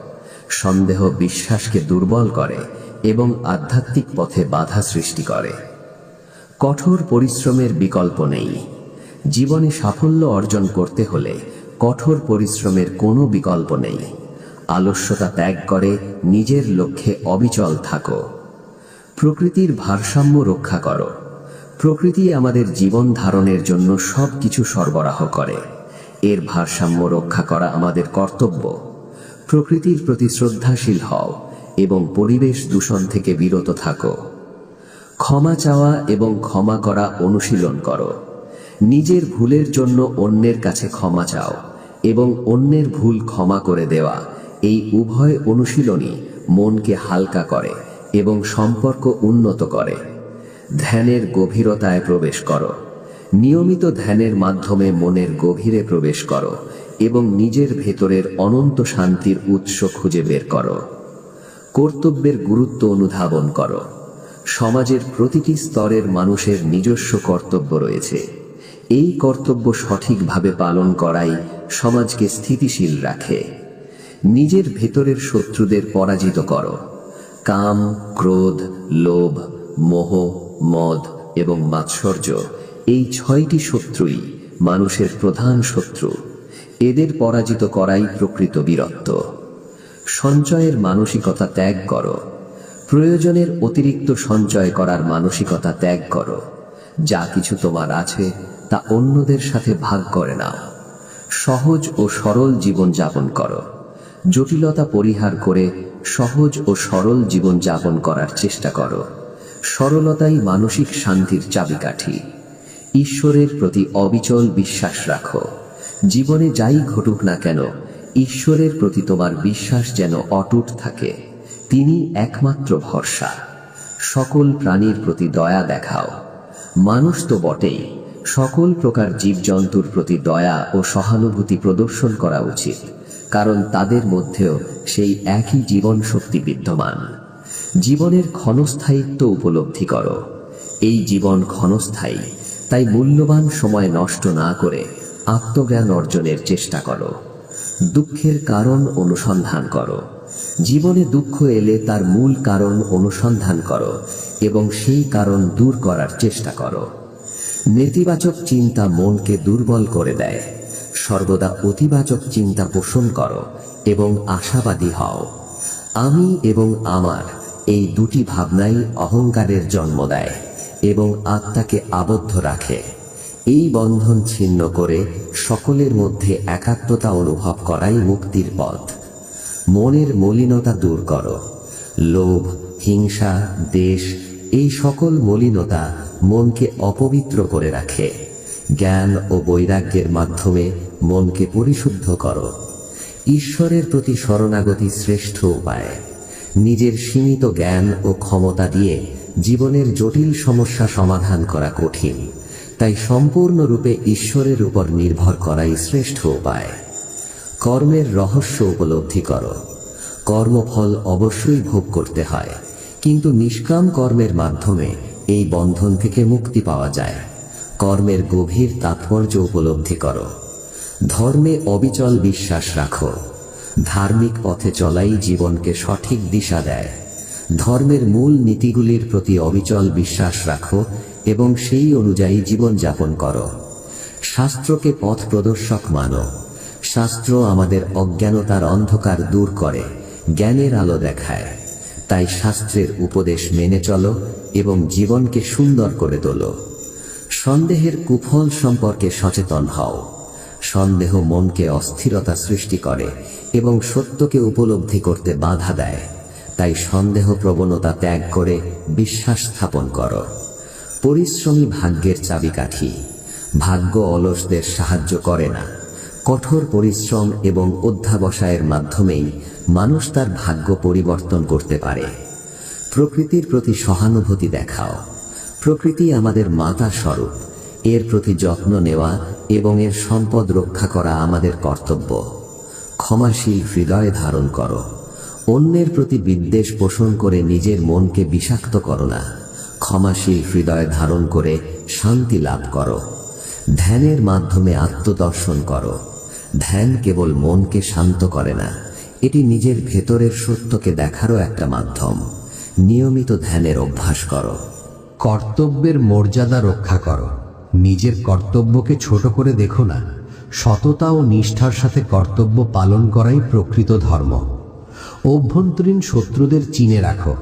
সন্দেহ বিশ্বাসকে দুর্বল করে এবং আধ্যাত্মিক পথে বাধা সৃষ্টি করে। কঠোর পরিশ্রমের বিকল্প নেই। জীবনে সাফল্য অর্জন করতে হলে কঠোর পরিশ্রমের কোনো বিকল্প নেই। আলস্যতা ত্যাগ করে নিজের লক্ষ্যে অবিচল থাকো। প্রকৃতির ভারসাম্য রক্ষা করো। প্রকৃতি আমাদের জীবন ধারণের জন্য সবকিছু সরবরাহ করে। এর ভারসাম্য রক্ষা করা আমাদের কর্তব্য। প্রকৃতির প্রতি শ্রদ্ধাশীল হও এবং পরিবেশ দূষণ থেকে বিরত থাকো। ক্ষমা চাওয়া এবং ক্ষমা করা অনুশীলন করো। নিজের ভুলের জন্য অন্যের কাছে ক্ষমা চাও এবং অন্যের ভুল ক্ষমা করে দেওয়া, এই উভয় অনুশীলনই মনকে হালকা করে এবং সম্পর্ক উন্নত করে। ধ্যানের গভীরতায় প্রবেশ করো। নিয়মিত ধ্যানের মাধ্যমে মনের গভীরে প্রবেশ করো এবং নিজের ভেতরের অনন্ত শান্তির উৎস খুঁজে বের করো। কর্তব্যের গুরুত্ব অনুধাবন করো। সমাজের প্রতিটি স্তরের মানুষের নিজস্ব কর্তব্য রয়েছে। এই কর্তব্য সঠিকভাবে পালন করাই সমাজকে স্থিতিশীল রাখে। নিজের ভেতরের শত্রুদের পরাজিত করো। কাম, ক্রোধ, লোভ, মোহ, মদ এবং মাৎসর্য, এই 6টি শত্রুই মানুষের প্রধান শত্রু। এদের পরাজিত করাই প্রকৃত বীরত্ব। সঞ্চয়ের মানসিকতা ত্যাগ করো। প্রয়োজনের অতিরিক্ত সঞ্চয় করার মানসিকতা ত্যাগ করো। যা কিছু তোমার আছে তা অন্যদের সাথে ভাগ করে নাও। সহজ ও সরল জীবন যাপন করো। জটিলতা পরিহার করে সহজ ও সরল জীবন যাপন করার চেষ্টা করো। সরলতাই মানসিক শান্তির চাবিকাঠি। ঈশ্বরের প্রতি অবিচল বিশ্বাস রাখো। জীবনে যাই ঘটুক না কেন, ঈশ্বরের প্রতি তোমার বিশ্বাস যেন অটুট থাকে। তিনি একমাত্র ভরসা। সকল প্রাণীর প্রতি দয়া দেখাও। মানুষ তো বটেই, সকল প্রকার জীবজন্তুর প্রতি দয়া ও সহানুভূতি প্রদর্শন করা উচিত, কারণ তাদের মধ্যেও সেই একই জীবন শক্তি বিদ্যমান। জীবনের ক্ষণস্থায়িত্ব উপলব্ধি করো। এই জীবন ক্ষণস্থায়ী, তাই মূল্যবান সময় নষ্ট না করে আত্মজ্ঞান অর্জনের চেষ্টা করো। দুঃখের কারণ অনুসন্ধান করো। জীবনে দুঃখ এলে তার মূল কারণ অনুসন্ধান করো এবং সেই কারণ দূর করার চেষ্টা করো। নেতিবাচক চিন্তা মনকে দুর্বল করে দেয়। সর্বদা অতিবাচক চিন্তা পোষণ করো এবং আশাবাদী হও। আমি এবং আমার, এই দুটি ভাবনাই অহংকারের জন্ম দেয় এবং আত্মাকে আবদ্ধ রাখে। এই বন্ধন ছিন্ন করে সকলের মধ্যে একাত্মতা অনুভব করাই মুক্তির পথ। মনের মলিনতা দূর করো। লোভ, হিংসা, দ্বেষ, এই সকল মলিনতা মনকে অপবিত্র করে রাখে। জ্ঞান ও বৈরাগ্যের মাধ্যমে মনকে পরিশুদ্ধ করো। ঈশ্বরের প্রতি শরণাগতি শ্রেষ্ঠ উপায়। নিজের সীমিত জ্ঞান ও ক্ষমতা দিয়ে জীবনের জটিল সমস্যা সমাধান করা কঠিন, তাই সম্পূর্ণরূপে ঈশ্বরের উপর নির্ভর করাই শ্রেষ্ঠ উপায়। কর্মের রহস্য উপলব্ধি করো। কর্মফল অবশ্যই ভোগ করতে হয়, কিন্তু নিষ্কাম কর্মের মাধ্যমে এই বন্ধন থেকে মুক্তি পাওয়া যায়। কর্মের গভীর তাৎপর্য উপলব্ধি করো। ধর্মে অবিচল বিশ্বাস রাখো। ধার্মিক পথে চলাই জীবনকে সঠিক দিশা দেয়। ধর্মের মূল নীতিগুলির প্রতি অবিচল বিশ্বাস রাখো এবং সেই অনুযায়ী জীবন যাপন করো। শাস্ত্রকে পথ প্রদর্শক মানো। শাস্ত্র আমাদের অজ্ঞানতার অন্ধকার দূর করে, জ্ঞানের আলো দেখায়। তাই শাস্ত্রের উপদেশ মেনে চলো এবং জীবনকে সুন্দর করে তোলো। সন্দেহের কুফল সম্পর্কে সচেতন হও। সন্দেহ মনকে অস্থিরতা সৃষ্টি করে এবং সত্যকে উপলব্ধি করতে বাধা দেয়। তাই সন্দেহ প্রবণতা ত্যাগ করে বিশ্বাস স্থাপন করো। পরিশ্রমী ভাগ্যের চাবিকাঠি। ভাগ্য অলসদের সাহায্য করে না। কঠোর পরিশ্রম এবং অধ্যাবসায়ের মাধ্যমেই মানুষ তার ভাগ্য পরিবর্তন করতে পারে। প্রকৃতির প্রতি সহানুভূতি দেখাও। প্রকৃতি আমাদের মাতা স্বরূপ। এর প্রতি যত্ন নেওয়া এবং এর সম্পদ রক্ষা করা আমাদের কর্তব্য। ক্ষমাশীল হৃদয় ধারণ করো। অন্যের প্রতি বিদ্বেষ পোষণ করে নিজের মনকে বিষাক্ত করো না। ক্ষমাশীল হৃদয় ধারণ করে শান্তি লাভ করো। ধ্যানের মাধ্যমে আত্মদর্শন করো। ধ্যান কেবল মনকে শান্ত করে না, এটি নিজের ভেতরের সত্যকে দেখারও একটা মাধ্যম। নিয়মিত ধ্যানের অভ্যাস করো। কর্তব্যের মর্যাদা রক্ষা করো। নিজের কর্তব্যকে ছোট করে দেখো না। সততা ও নিষ্ঠার সাথে কর্তব্য পালন করাই প্রকৃত ধর্ম। অভ্যন্তরীণ শত্রুদের চিনে রাখো।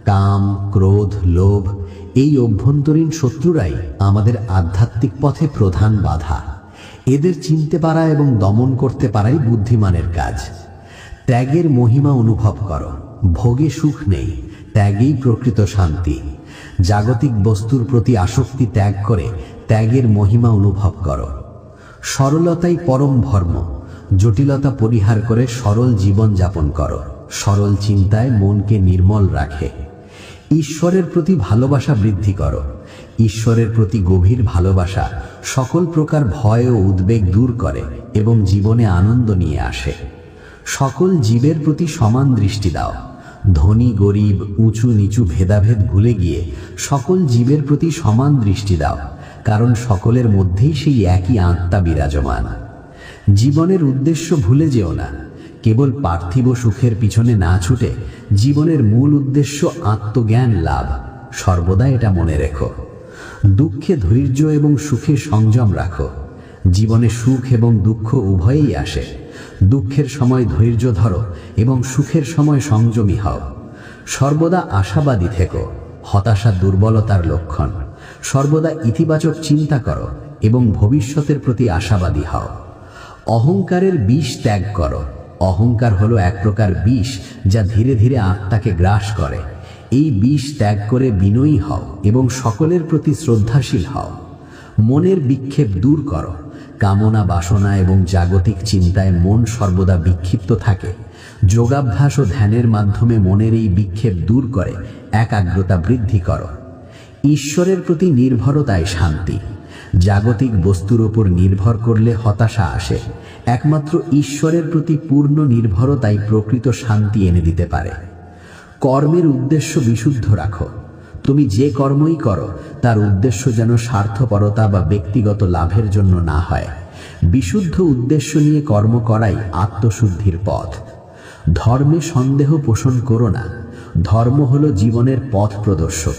কাম, ক্রোধ, লোভ, এই অভ্যন্তরীণ শত্রুরাই আমাদের আধ্যাত্মিক পথে প্রধান বাধা। এদের চিনতে পারা এবং দমন করতে পারাই বুদ্ধিমানের কাজ। ত্যাগের মহিমা অনুভব করো। ভোগে সুখ নেই, ত্যাগেই প্রকৃত শান্তি। জাগতিক বস্তুর প্রতি আসক্তি ত্যাগ করে ত্যাগের মহিমা অনুভব করো। সরলতাই পরম ধর্ম। জটিলতা পরিহার করে সরল জীবন যাপন করো। সরল চিন্তায় মনকে নির্মল রাখে। ঈশ্বরের প্রতি ভালোবাসা বৃদ্ধি করো। ঈশ্বরের প্রতি গভীর ভালোবাসা সকল প্রকার ভয় ও উদ্বেগ দূর করে এবং জীবনে আনন্দ নিয়ে আসে। সকল জীবের প্রতি সমান দৃষ্টি দাও। ধনী গরিব, উঁচু নিচু ভেদাভেদ ভুলে গিয়ে সকল জীবের প্রতি সমান দৃষ্টি দাও, কারণ সকলের মধ্যেই সেই একই আত্মা বিরাজমান। জীবনের উদ্দেশ্য ভুলে যেও না। কেবল পার্থিব সুখের পিছনে না ছুটে জীবনের মূল উদ্দেশ্য আত্মজ্ঞান লাভ। সর্বদা এটা মনে রেখো। দুঃখে ধৈর্য এবং সুখে সংযম রাখো। জীবনে সুখ এবং দুঃখ উভয়েই আসে। দুঃখের সময় ধৈর্য ধরো এবং সুখের সময় সংযমী হও। সর্বদা আশাবাদী থেকো। হতাশা দুর্বলতার লক্ষণ। সর্বদা ইতিবাচক চিন্তা করো এবং ভবিষ্যতের প্রতি আশাবাদী হও। অহংকারের বিষ ত্যাগ করো। অহংকার হলো এক প্রকার বিষ যা ধীরে ধীরে আত্মাকে গ্রাস করে। এই বিষ ত্যাগ করে বিনয়ী হও এবং সকলের প্রতি শ্রদ্ধাশীল হও। মনের বিক্ষেপ দূর করো। কামনা, বাসনা এবং জাগতিক চিন্তায় মন সর্বদা বিক্ষিপ্ত থাকে। যোগাভ্যাস ও ধ্যানের মাধ্যমে মনের এই বিক্ষেপ দূর করে একাগ্রতা বৃদ্ধি করো। ঈশ্বরের প্রতি নির্ভরতায় শান্তি। জাগতিক বস্তুর উপর নির্ভর করলে হতাশা আসে। একমাত্র ঈশ্বরের প্রতি পূর্ণ নির্ভরতাই প্রকৃত শান্তি এনে দিতে পারে। কর্মের উদ্দেশ্য বিশুদ্ধ রাখো। তুমি যে কর্মই করো তার উদ্দেশ্য যেন স্বার্থপরতা বা ব্যক্তিগত লাভের জন্য না হয়। বিশুদ্ধ উদ্দেশ্য নিয়ে কর্ম করাই আত্মশুদ্ধির পথ। ধর্মে সন্দেহ পোষণ করো না। ধর্ম হলো জীবনের পথ প্রদর্শক।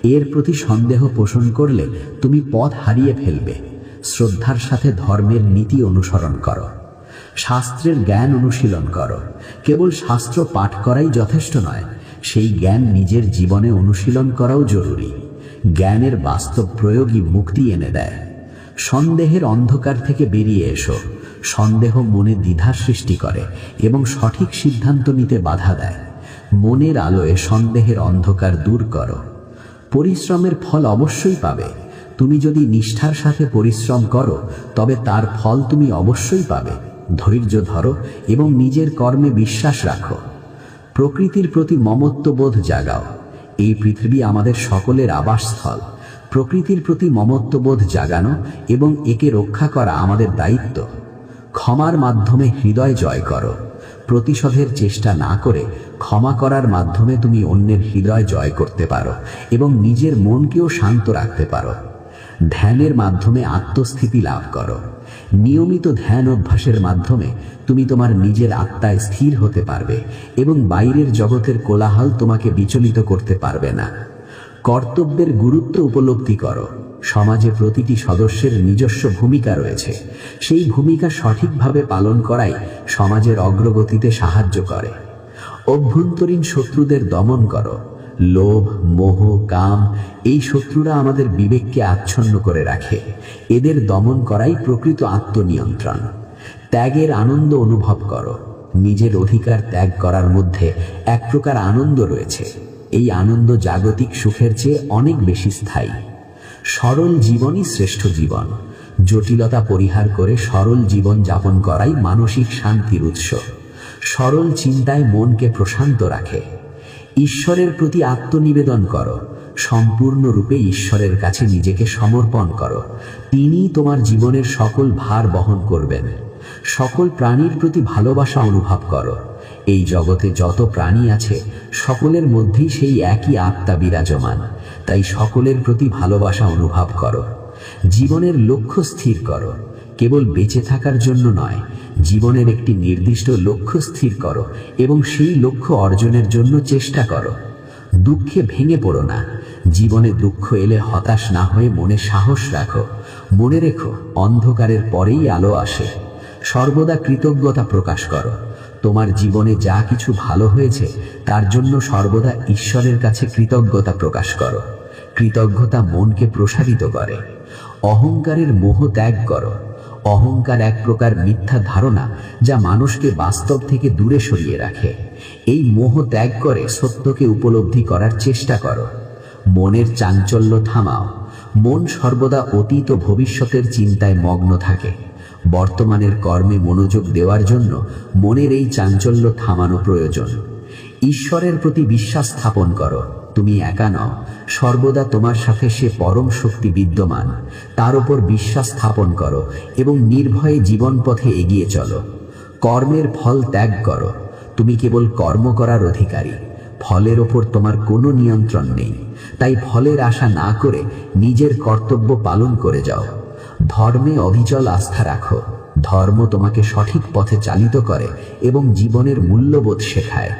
এর প্রতি সন্দেহ পোষণ করলে তুমি পথ হারিয়ে ফেলবে। শ্রদ্ধার সাথে ধর্মের নীতি অনুসরণ করো। শাস্ত্রের জ্ঞান অনুশীলন করো। কেবল শাস্ত্র পাঠ করাই যথেষ্ট নয়, সেই জ্ঞান নিজের জীবনে অনুশীলন করাও জরুরি। জ্ঞানের বাস্তব প্রয়োগই মুক্তি এনে দেয়। সন্দেহের অন্ধকার থেকে বেরিয়ে এসো। সন্দেহ মনে দ্বিধা সৃষ্টি করে এবং সঠিক সিদ্ধান্ত নিতে বাধা দেয়। মনের আলোয় সন্দেহের অন্ধকার দূর করো। পরিশ্রমের ফল অবশ্যই পাবে। তুমি যদি নিষ্ঠার সাথে পরিশ্রম করো তবে তার ফল তুমি অবশ্যই পাবে। ধৈর্য ধরো এবং নিজের কর্মে বিশ্বাস রাখো। প্রকৃতির প্রতি মমত্ববোধ জাগাও। এই পৃথিবী আমাদের সকলের আবাসস্থল। প্রকৃতির প্রতি মমত্ববোধ জাগানো এবং একে রক্ষা করা আমাদের দায়িত্ব। ক্ষমার মাধ্যমে হৃদয় জয় করো। প্রতিশোধের চেষ্টা না করে ক্ষমা করার মাধ্যমে তুমি অন্যের হৃদয় জয় করতে পারো এবং নিজের মনকেও শান্ত রাখতে পারো। ধ্যানের মাধ্যমে আত্মস্থিতি লাভ করো। নিয়মিত ধ্যান অভ্যাসের মাধ্যমে তুমি তোমার নিজের আত্মায় স্থির হতে পারবে এবং বাইরের জগতের কোলাহল তোমাকে বিচলিত করতে পারবে না। কর্তব্যের গুরুত্ব উপলব্ধি করো। সমাজে প্রতিটি সদস্যের নিজস্ব ভূমিকা রয়েছে। সেই ভূমিকা সঠিকভাবে পালন করাই সমাজের অগ্রগতিতে সাহায্য করে। অভ্যন্তরীণ শত্রুদের দমন করো। লোভ, মোহ, কাম, এই শত্রুরা আমাদের বিবেককে আচ্ছন্ন করে রাখে। এদের দমন করাই প্রকৃত আত্মনিয়ন্ত্রণ। ত্যাগের আনন্দ অনুভব করো। নিজের অধিকার ত্যাগ করার মধ্যে এক প্রকার আনন্দ রয়েছে। এই আনন্দ জাগতিক সুখের চেয়ে অনেক বেশি স্থায়ী। সরল জীবনই শ্রেষ্ঠ জীবন। জটিলতা পরিহার করে সরল জীবন যাপন করাই মানসিক শান্তির উৎস। সরল চিন্তায় মনকে প্রশান্ত রাখে। ঈশ্বরের প্রতি আত্মনিবেদন করো। সম্পূর্ণরূপে ঈশ্বরের কাছে নিজেকে সমর্পণ করো। তিনিই তোমার জীবনের সকল ভার বহন করবেন। সকল প্রাণীর প্রতি ভালোবাসা অনুভব করো। এই জগতে যত প্রাণী আছে সকলের মধ্যেই সেই একই আত্মা বিরাজমান। তাই সকলের প্রতি ভালোবাসা অনুভব করো। জীবনের লক্ষ্য স্থির করো। কেবল বেঁচে থাকার জন্য নয়, জীবনের একটি নির্দিষ্ট লক্ষ্য স্থির করো এবং সেই লক্ষ্য অর্জনের জন্য চেষ্টা করো। দুঃখে ভেঙে পড়ো না। জীবনে দুঃখ এলে হতাশ না হয়ে মনে সাহস রাখো। মনে রেখো, অন্ধকারের পরেই আলো আসে। সর্বদা কৃতজ্ঞতা প্রকাশ করো। তোমার জীবনে যা কিছু ভালো হয়েছে তার জন্য সর্বদা ঈশ্বরের কাছে কৃতজ্ঞতা প্রকাশ করো। কৃতজ্ঞতা মনকে প্রসারিত করে। অহংকারের মোহ ত্যাগ করো। অহংকার এক প্রকার মিথ্যা ধারণা যা মানুষকে বাস্তব থেকে দূরে সরিয়ে রাখে। এই মোহ ত্যাগ করে সত্যকে উপলব্ধি করার চেষ্টা করো। মনের চাঞ্চল্য থামাও। মন সর্বদা অতীত ও ভবিষ্যতের চিন্তায় মগ্ন থাকে। বর্তমানের কর্মে মনোযোগ দেওয়ার জন্য মনের এই চাঞ্চল্য থামানো প্রয়োজন। ঈশ্বরের প্রতি বিশ্বাস স্থাপন করো। তুমি একা নও, সর্বদা তোমার সাথে সে পরম শক্তি বিদ্যমান। তার উপর বিশ্বাস স্থাপন করো এবং নির্ভয়ে জীবন পথে এগিয়ে চলো। কর্মের ফল ত্যাগ করো। তুমি কেবল কর্ম করার অধিকারী। ফলের ওপর তোমার কোনো নিয়ন্ত্রণ নেই। তাই ফলের আশা না করে নিজের কর্তব্য পালন করে যাও। ধর্মে অবিচল আস্থা রাখো। ধর্ম তোমাকে সঠিক পথে চালিত করে এবং জীবনের মূল্যবোধ শেখায়।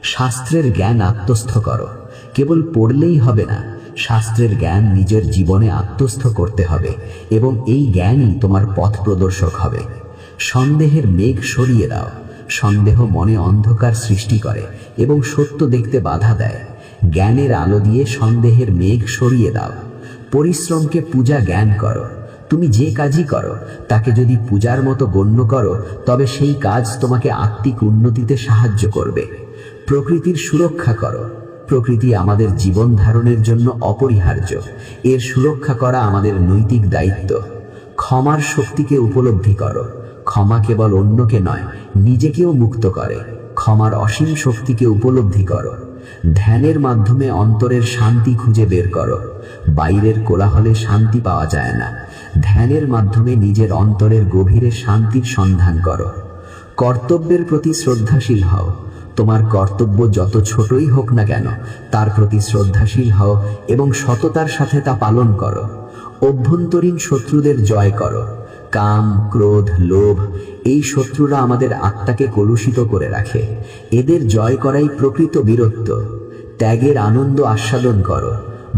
শাস্ত্রের জ্ঞান আত্মস্থ করো। কেবল পড়লেই হবে না, শাস্ত্রের জ্ঞান নিজের জীবনে আত্মস্থ করতে হবে এবং এই জ্ঞানই তোমার পথ প্রদর্শক হবে। সন্দেহের মেঘ সরিয়ে দাও। সন্দেহ মনে অন্ধকার সৃষ্টি করে এবং সত্য দেখতে বাধা দেয়। জ্ঞানের আলো দিয়ে সন্দেহের মেঘ সরিয়ে দাও। পরিশ্রমকে পূজা জ্ঞান করো। তুমি যে কাজই করো তাকে যদি পূজার মতো গণ্য করো তবে সেই কাজ তোমাকে আত্মিক উন্নতিতে সাহায্য করবে। প্রকৃতির সুরক্ষা করো। প্রকৃতি আমাদের জীবন ধারণের জন্য অপরিহার্য। এর সুরক্ষা করা আমাদের নৈতিক দায়িত্ব। ক্ষমার শক্তিকে উপলব্ধি করো। ক্ষমা কেবল অন্যকে নয়, নিজেকেও মুক্ত করে। ক্ষমার অসীম শক্তিকে উপলব্ধি করো। ধ্যানের মাধ্যমে অন্তরের শান্তি খুঁজে বের করো। বাইরের কোলাহলে শান্তি পাওয়া যায় না। ধ্যানের মাধ্যমে নিজের অন্তরের গভীরে শান্তির সন্ধান করো। কর্তব্যের প্রতি শ্রদ্ধাশীল হও। তোমার কর্তব্য যত ছোটই হোক না কেন তার প্রতি শ্রদ্ধাশীল হও এবং সততার সাথে তা পালন করো। অভ্যন্তরীণ শত্রুদের জয় করো। কাম, ক্রোধ, লোভ এই শত্রুরা আমাদের আত্মাকে কলুষিত করে রাখে। এদের জয় করাই প্রকৃত বীরত্ব। ত্যাগের আনন্দ আস্বাদন করো।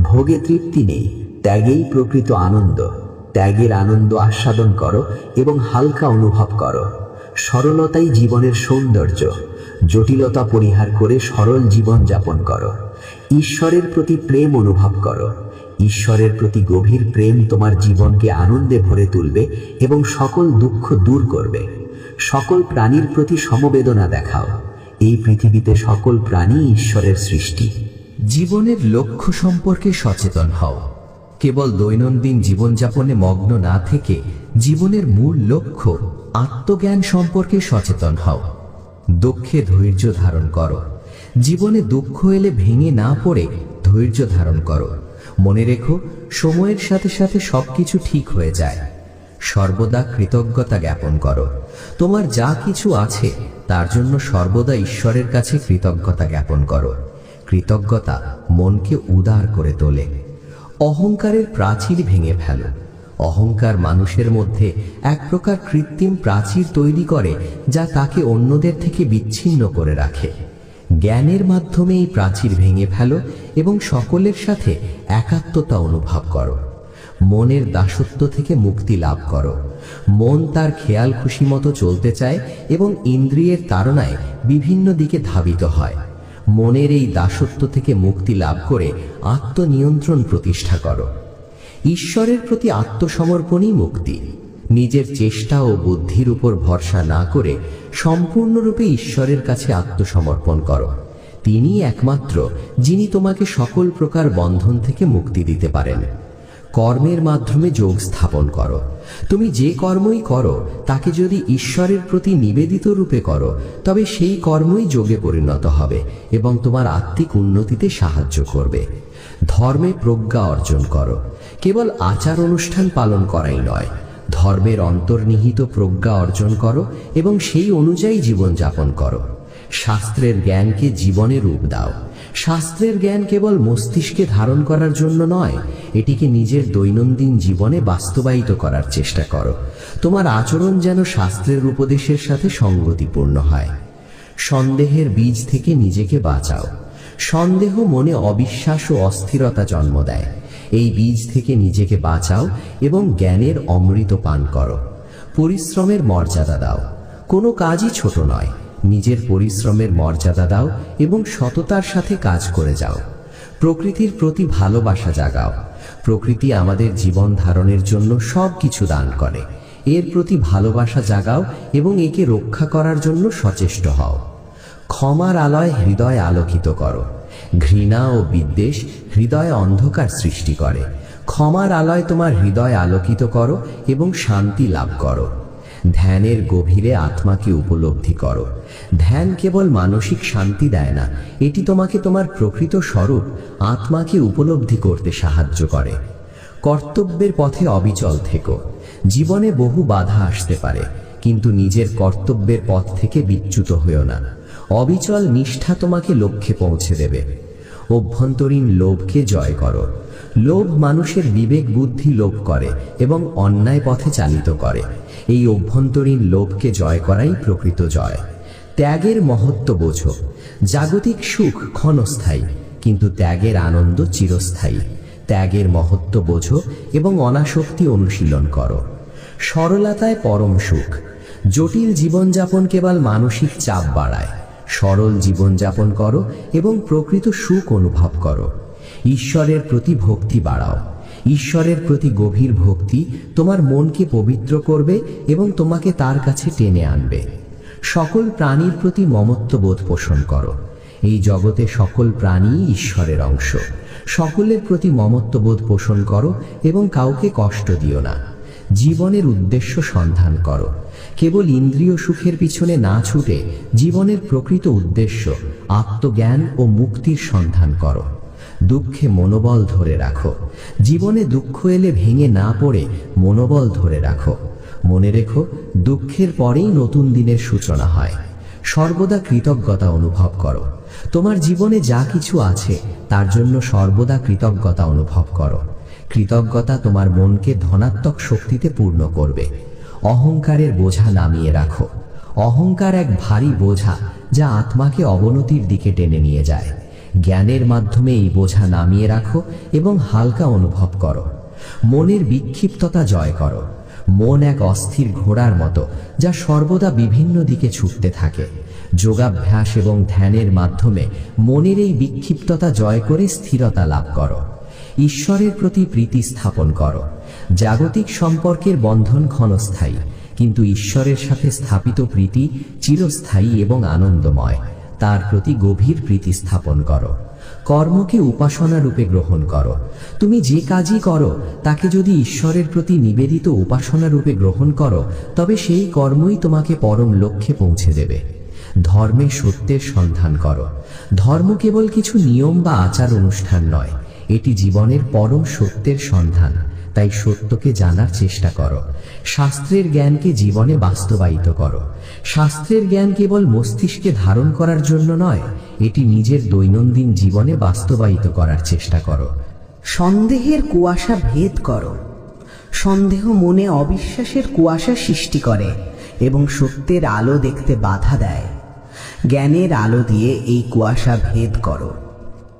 ভোগে তৃপ্তি নেই, ত্যাগেই প্রকৃত আনন্দ। ত্যাগের আনন্দ আস্বাদন করো এবং হালকা অনুভব করো। সরলতাই জীবনের সৌন্দর্য। জটিলতা পরিহার করে সরল জীবন যাপন করো। ঈশ্বরের প্রতি প্রেম অনুভব করো। ঈশ্বরের প্রতি গভীর প্রেম তোমার জীবনকে আনন্দে ভরে তুলবে এবং সকল দুঃখ দূর করবে। সকল প্রাণীর প্রতি সমবেদনা দেখাও। এই পৃথিবীতে সকল প্রাণী ঈশ্বরের সৃষ্টি। জীবনের লক্ষ্য সম্পর্কে সচেতন হও। কেবল দৈনন্দিন জীবনযাপনে মগ্ন না থেকে জীবনের মূল লক্ষ্য আত্মজ্ঞান সম্পর্কে সচেতন হও। দুঃখে ধৈর্য ধারণ করো। জীবনে দুঃখ এলে ভেঙে না পড়ে ধৈর্য ধারণ করো। মনে রেখো, সময়ের সাথে সাথে সবকিছু ঠিক হয়ে যায়। সর্বদা কৃতজ্ঞতা জ্ঞাপন করো। তোমার যা কিছু আছে তার জন্য সর্বদা ঈশ্বরের কাছে কৃতজ্ঞতা জ্ঞাপন করো। কৃতজ্ঞতা মনকে উদার করে তোলে। অহংকারের প্রাচীর ভেঙে ফেলো। অহংকার মানুষের মধ্যে এক প্রকার কৃত্রিম প্রাচীর তৈরি করে যা তাকে অন্যদের থেকে বিচ্ছিন্ন করে রাখে। জ্ঞানের মাধ্যমে এই প্রাচীর ভেঙে ফেলো এবং সকলের সাথে একাত্মতা অনুভব করো। মনের দাসত্ব থেকে মুক্তি লাভ করো। মন তার খেয়াল খুশি মতো চলতে চায় এবং ইন্দ্রিয়ের তাড়নায় বিভিন্ন দিকে ধাবিত হয়। মনের এই দাসত্ব থেকে মুক্তি লাভ করে আত্মনিয়ন্ত্রণ প্রতিষ্ঠা করো। ঈশ্বরের প্রতি আত্মসমর্পণই মুক্তি। নিজের চেষ্টা ও বুদ্ধির উপর ভরসা না করে সম্পূর্ণরূপে ঈশ্বরের কাছে আত্মসমর্পণ করো। তিনি একমাত্র যিনি তোমাকে সকল প্রকার বন্ধন থেকে মুক্তি দিতে পারেন। কর্মের মাধ্যমে যোগ স্থাপন করো। তুমি যে কর্মই করো তাকে যদি ঈশ্বরের প্রতি নিবেদিত রূপে করো তবে সেই কর্মই যোগে পরিণত হবে এবং তোমার আত্মিক উন্নতিতে সাহায্য করবে। ধর্মে প্রজ্ঞা অর্জন করো। কেবল আচার অনুষ্ঠান পালন করাই নয়, ধর্মের অন্তর্নিহিত প্রজ্ঞা অর্জন করো এবং সেই অনুযায়ী জীবনযাপন করো। শাস্ত্রের জ্ঞানকে জীবনে রূপ দাও। শাস্ত্রের জ্ঞান কেবল মস্তিষ্কে ধারণ করার জন্য নয়, এটিকে নিজের দৈনন্দিন জীবনে বাস্তবায়িত করার চেষ্টা করো। তোমার আচরণ যেন শাস্ত্রের উপদেশের সাথে সঙ্গতিপূর্ণ হয়। সন্দেহের বীজ থেকে নিজেকে বাঁচাও। সন্দেহ মনে অবিশ্বাস ও অস্থিরতা জন্ম দেয়। এই বীজ থেকে নিজেকে বাঁচাও এবং জ্ঞানের অমৃত পান করো। পরিশ্রমের মর্যাদা দাও। কোনো কাজই ছোট নয়। নিজের পরিশ্রমের মর্যাদা দাও এবং সততার সাথে কাজ করে যাও। প্রকৃতির প্রতি ভালোবাসা জাগাও। প্রকৃতি আমাদের জীবন ধারণের জন্য সব কিছু দান করে। এর প্রতি ভালোবাসা জাগাও এবং একে রক্ষা করার জন্য সচেষ্ট হও। ক্ষমার আলোয় হৃদয় আলোকিত করো। ঘৃণা ও বিদ্বেষ হৃদয়ে অন্ধকার সৃষ্টি করে। ক্ষমার আলোয় তোমার হৃদয় আলোকিত করো এবং শান্তি লাভ করো। ধ্যানের গভীরে আত্মাকে উপলব্ধি করো। ধ্যান কেবল মানসিক শান্তি দেয় না, এটি তোমাকে তোমার প্রকৃত স্বরূপ আত্মাকে উপলব্ধি করতে সাহায্য করে। কর্তব্যের পথে অবিচল থেকো। জীবনে বহু বাধা আসতে পারে, কিন্তু নিজের কর্তব্যের পথ থেকে বিচ্যুত হইও না। অবিচল নিষ্ঠা তোমাকে লক্ষ্যে পৌঁছে দেবে। অভ্যন্তরীণ লোভকে জয় করো। লোভ মানুষের বিবেক বুদ্ধি লোভ করে এবং অন্যায় পথে চালিত করে। এই অভ্যন্তরীণ লোভকে জয় করাই প্রকৃত জয়। ত্যাগের মহত্ব বোঝো। জাগতিক সুখ ক্ষণস্থায়ী, কিন্তু ত্যাগের আনন্দ চিরস্থায়ী। ত্যাগের মহত্ব বোঝো এবং অনাসক্তি অনুশীলন করো। সরলতায় পরম সুখ। জটিল জীবনযাপন কেবল মানসিক চাপ বাড়ায়। সরল জীবনযাপন করো এবং প্রকৃত সুখ অনুভব করো। ঈশ্বরের প্রতি ভক্তি বাড়াও। ঈশ্বরের প্রতি গভীর ভক্তি তোমার মনকে পবিত্র করবে এবং তোমাকে তার কাছে টেনে আনবে। সকল প্রাণীর প্রতি মমত্ববোধ পোষণ করো। এই জগতে সকল প্রাণী ঈশ্বরের অংশ। সকলের প্রতি মমত্ববোধ পোষণ করো এবং কাউকে কষ্ট দিও না। জীবনের উদ্দেশ্য সন্ধান করো। কেবল ইন্দ্রিয় সুখের পিছনে না ছুটে জীবনের প্রকৃত উদ্দেশ্য আত্মজ্ঞান ও মুক্তির সন্ধান করো। দুঃখে মনোবল ধরে রাখো। জীবনে দুঃখ এলে ভেঙে না পড়ে মনোবল ধরে রাখো। মনে রেখো, দুঃখের পরেই নতুন দিনের সূচনা হয়। সর্বদা কৃতজ্ঞতা অনুভব করো। তোমার জীবনে যা কিছু আছে তার জন্য সর্বদা কৃতজ্ঞতা অনুভব করো। কৃতজ্ঞতা তোমার মনকে ধনাত্মক শক্তিতে পূর্ণ করবে। অহংকারের বোঝা নামিয়ে রাখো। অহংকার এক ভারী বোঝা যা আত্মাকে অবনতির দিকে টেনে নিয়ে যায়। জ্ঞানের মাধ্যমে এই বোঝা নামিয়ে রাখো এবং হালকা অনুভব করো। মনের বিক্ষিপ্ততা জয় করো। মন এক অস্থির ঘোড়ার মতো যা সর্বদা বিভিন্ন দিকে ছুটতে থাকে। যোগাভ্যাস এবং ধ্যানের মাধ্যমে মনের এই বিক্ষিপ্ততা জয় করে স্থিরতা লাভ করো। ঈশ্বরের প্রতি প্রীতি স্থাপন করো। জাগতিক সম্পর্কের বন্ধন ক্ষণস্থায়ী, কিন্তু ঈশ্বরের সাথে স্থাপিত প্রীতি চিরস্থায়ী এবং আনন্দময়। তার প্রতি গভীর প্রীতি স্থাপন করো। কর্মকে উপাসনা রূপে গ্রহণ করো। তুমি যে কাজই করো তাকে যদি ঈশ্বরের প্রতি নিবেদিত উপাসনা রূপে গ্রহণ করো, তবে সেই কর্মই তোমাকে পরম লক্ষ্যে পৌঁছে দেবে। ধর্মে সত্যের সন্ধান করো। ধর্ম কেবল কিছু নিয়ম বা আচার অনুষ্ঠান নয়, এটি জীবনের পরম সত্যের সন্ধান। তাই সত্যকে জানার চেষ্টা করো। শাস্ত্রের জ্ঞানকে জীবনে বাস্তবায়িত করো। শাস্ত্রের জ্ঞান কেবল মস্তিষ্কে ধারণ করার জন্য নয়, এটি নিজের দৈনন্দিন জীবনে বাস্তবায়িত করার চেষ্টা করো। সন্দেহের কুয়াশা ভেদ করো। সন্দেহ মনে অবিশ্বাসের কুয়াশা সৃষ্টি করে এবং সত্যের আলো দেখতে বাধা দেয়। জ্ঞানের আলো দিয়ে এই কুয়াশা ভেদ করো।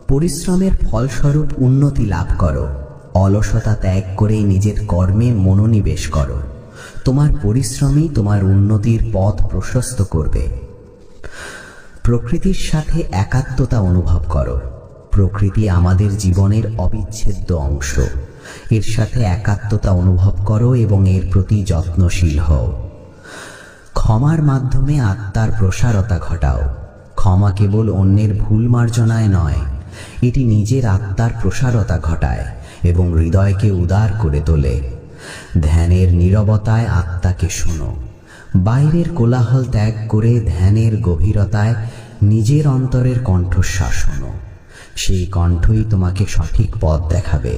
পরিশ্রমের ফলস্বরূপ উন্নতি লাভ করো। অলসতা ত্যাগ করে নিজের কর্মে মনোনিবেশ করো। তোমার পরিশ্রমই তোমার উন্নতির পথ প্রশস্ত করবে। প্রকৃতির সাথে একাত্মতা অনুভব করো। প্রকৃতি আমাদের জীবনের অবিচ্ছেদ্য অংশ। এর সাথে একাত্মতা অনুভব করো এবং এর প্রতি যত্নশীল হও। ক্ষমার মাধ্যমে আত্মার প্রসারতা ঘটাও। ক্ষমা কেবল অন্যের ভুল মার্জনায় নয়, এটি নিজের আত্মার প্রসারতা ঘটায় এবং হৃদয়কে উদার করে তোলে। ধ্যানের নীরবতায় আত্মাকে শোনো। বাইরের কোলাহল ত্যাগ করে ধ্যানের গভীরতায় নিজের অন্তরের কণ্ঠস্বর শোনো। সেই কণ্ঠই তোমাকে সঠিক পথ দেখাবে।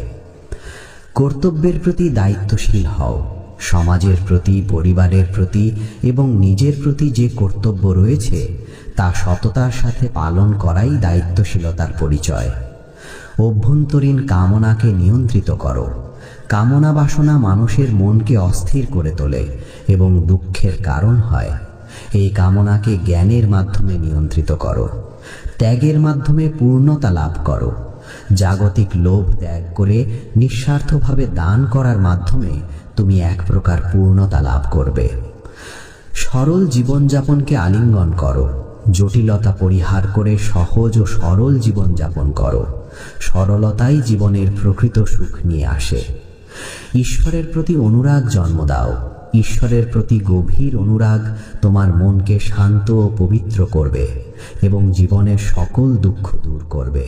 কর্তব্যের প্রতি দায়িত্বশীল হও। সমাজের প্রতি, পরিবারের প্রতি এবং নিজের প্রতি যে কর্তব্য রয়েছে তা সততার সাথে পালন করাই দায়িত্বশীলতার পরিচয়। অভ্যন্তরীণ কামনাকে নিয়ন্ত্রিত করো। কামনা বাসনা মানুষের মনকে অস্থির করে তোলে এবং দুঃখের কারণ হয়। এই কামনাকে জ্ঞানের মাধ্যমে নিয়ন্ত্রিত করো। ত্যাগের মাধ্যমে পূর্ণতা লাভ করো। জাগতিক লোভ ত্যাগ করে নিঃস্বার্থভাবে দান করার মাধ্যমে তুমি এক প্রকার পূর্ণতা লাভ করবে। সরল জীবনযাপনকে আলিঙ্গন করো। জটিলতা পরিহার করে সহজ ও সরল জীবনযাপন করো। সরলতাই জীবনের প্রকৃত সুখ নিয়ে আসে। ঈশ্বরের প্রতি অনুরাগ জন্ম দাও। ঈশ্বরের প্রতি গভীর অনুরাগ তোমার মনকে শান্ত ও পবিত্র করবে এবং জীবনের সকল দুঃখ দূর করবে।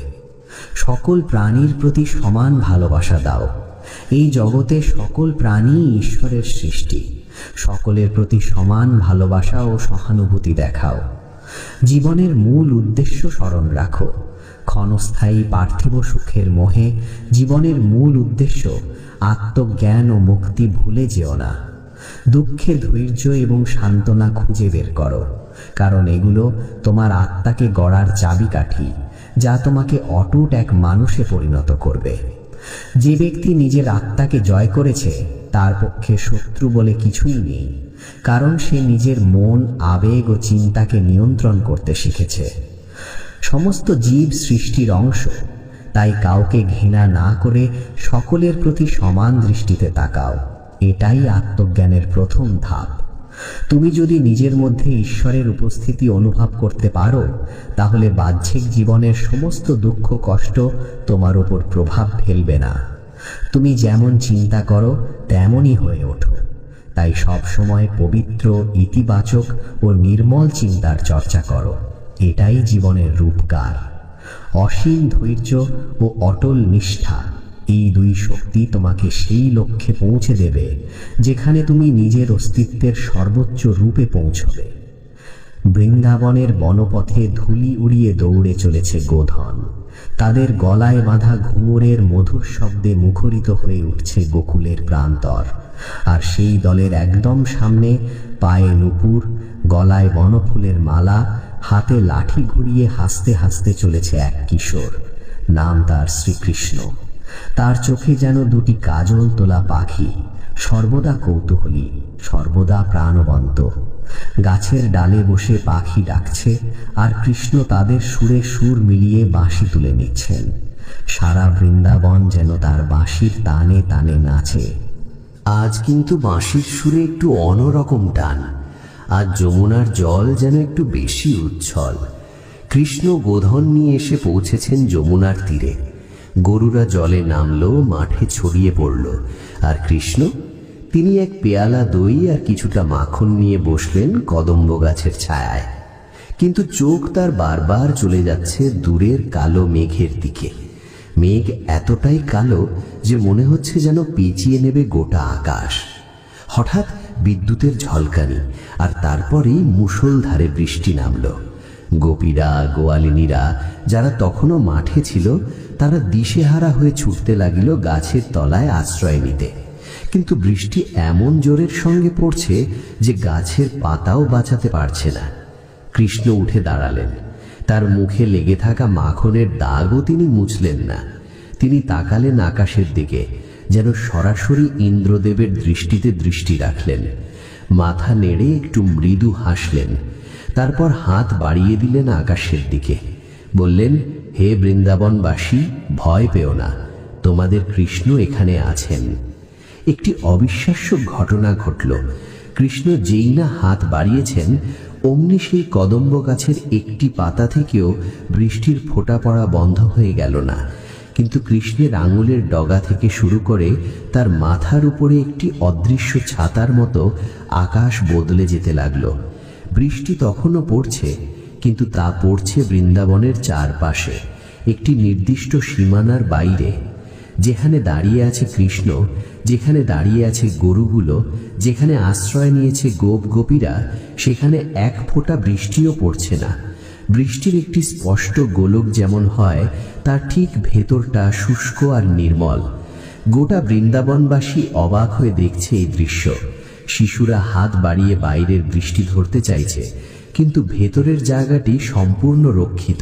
সকল প্রাণীর প্রতি সমান ভালোবাসা দাও। এই জগতে সকল প্রাণী ঈশ্বরের সৃষ্টি। সকলের প্রতি সমান ভালোবাসা ও সহানুভূতি দেখাও। জীবনের মূল উদ্দেশ্য স্মরণ রাখো। ক্ষণস্থায়ী পার্থিব সুখের মোহে জীবনের মূল উদ্দেশ্য আত্মজ্ঞান ও মুক্তি ভুলে যেও না। দুঃখে ধৈর্য এবং সান্ত্বনা খুঁজে বের করো, কারণ এগুলো তোমার আত্মাকে গড়ার চাবিকাঠি, যা তোমাকে অটুট এক মানুষে পরিণত করবে। যে ব্যক্তি নিজের আত্মাকে জয় করেছে তার পক্ষে শত্রু বলে কিছুই নেই, কারণ সে নিজের মন, আবেগ ও চিন্তাকে নিয়ন্ত্রণ করতে শিখেছে। সমস্ত জীব সৃষ্টির অংশ, তাই কাউকে ঘৃণা না করে সকলের প্রতি সমান দৃষ্টিতে তাকাও। এটাই আত্মজ্ঞানের প্রথম ধাপ। তুমি যদি নিজের মধ্যে ঈশ্বরের উপস্থিতি অনুভব করতে পারো, তাহলে বাহ্যিক জীবনের সমস্ত দুঃখ কষ্ট তোমার উপর প্রভাব ফেলবে না। তুমি যেমন চিন্তা করো তেমনই হয়ে ওঠো। তাই সব সময় পবিত্র, ইতিবাচক ও নির্মল চিন্তার চর্চা করো। এটাই জীবনের রূপকার। অসীম ধৈর্য ও অটল নিষ্ঠা, এই দুই শক্তি তোমাকে সেই লক্ষ্যে পৌঁছে দেবে যেখানে তুমি নিজের অস্তিত্বের সর্বোচ্চ রূপে পৌঁছবে। বৃন্দাবনের বনপথে ধুলি উড়িয়ে দৌড়ে চলেছে গোধন। তাদের গলায় বাঁধা ঘুঙুরের মধুর শব্দে মুখরিত হয়ে উঠছে গোকুলের প্রান্তর। আর সেই দলের একদম সামনে পায়ে নূপুর, গলায় বনফুলের মালা, হাতে লাঠি ঘুরিয়ে হাসতে হাসতে চলেছে এক কিশোর। নাম তার শ্রীকৃষ্ণ। তার চোখে যেন দুটি কাজল তোলা পাখি, সর্বদা কৌতূহলী, সর্বদা প্রাণবন্ত। গাছের ডালে বসে পাখি ডাকছে আর কৃষ্ণ তাদের সুরে সুর মিলিয়ে বাঁশি তুলে নিচ্ছেন। সারা বৃন্দাবন যেন তার বাঁশির তানে তানে নাচে। আজ কিন্তু বাঁশির সুরে একটু অন্যরকম টান, আর যমুনার জল যেন একটু বেশি উচ্ছল। কৃষ্ণ গোধন নিয়ে এসে পৌঁছেছেন যমুনার তীরে। গরুরা জলে নামলো, মাঠে ছড়িয়ে পড়ল, আর কৃষ্ণ তিনি এক পেয়ালা দই আর কিছুটা মাখন নিয়ে বসলেন কদম্ব গাছের ছায়ায়। কিন্তু চোখ তার বারবার চলে যাচ্ছে দূরের কালো মেঘের দিকে। মেঘ এতটাই কালো যে মনে হচ্ছে যেন পেঁচিয়ে নেবে গোটা আকাশ। হঠাৎ বিদ্যুতের ঝলকানি, আর তারপরেই মুষলধারে বৃষ্টি নামল। গোপীরা, গোয়ালিনীরা যারা তখনও মাঠে ছিল, তারা দিশেহারা হয়ে ছুটতে লাগিল গাছের তলায় আশ্রয় নিতে। কিন্তু বৃষ্টি এমন জোরের সঙ্গে পড়ছে যে গাছের পাতাও বাঁচাতে পারছে না। কৃষ্ণ উঠে দাঁড়ালেন। তার মুখে লেগে থাকা মাখনের দাগও তিনি মুছলেন না। তিনি তাকালেন আকাশের দিকে, যেন সরাসরি ইন্দ্রদেবের দৃষ্টিতে দৃষ্টি রাখলেন। মাথা নেড়ে একটু মৃদু হাসলেন। তারপর হাত বাড়িয়ে দিলেন আকাশের দিকে। বললেন, হে বৃন্দাবনবাসী, ভয় পেও না, তোমাদের কৃষ্ণ এখানে আছেন। একটি অবিশ্বাস্য ঘটনা ঘটল। কৃষ্ণ যেই না হাত বাড়িয়েছেন, অমনি সেই কদম্ব গাছের একটি পাতা থেকেও বৃষ্টির ফোঁটা পড়া বন্ধ হয়ে গেল না। কিন্তু কৃষ্ণের আঙুলের ডগা থেকে শুরু করে তার মাথার উপরে একটি অদৃশ্য ছাতার মতো আকাশ বদলে যেতে লাগলো। বৃষ্টি তখনও পড়ছে, কিন্তু তা পড়ছে বৃন্দাবনের চারপাশে, একটি নির্দিষ্ট সীমানার বাইরে। যেখানে দাঁড়িয়ে আছে কৃষ্ণ, যেখানে দাঁড়িয়ে আছে গরুগুলো, যেখানে আশ্রয় নিয়েছে গোপ গোপীরা, সেখানে এক ফোঁটা বৃষ্টিও পড়ছে না। বৃষ্টির একটি স্পষ্ট গোলক যেমন হয়, তার ঠিক ভেতরটা শুষ্ক আর নির্মল। গোটা বৃন্দাবনবাসী অবাক হয়ে দেখছে এই দৃশ্য। শিশুরা হাত বাড়িয়ে বাইরের বৃষ্টি ধরতে চাইছে, কিন্তু ভেতরের জায়গাটি সম্পূর্ণ রক্ষিত।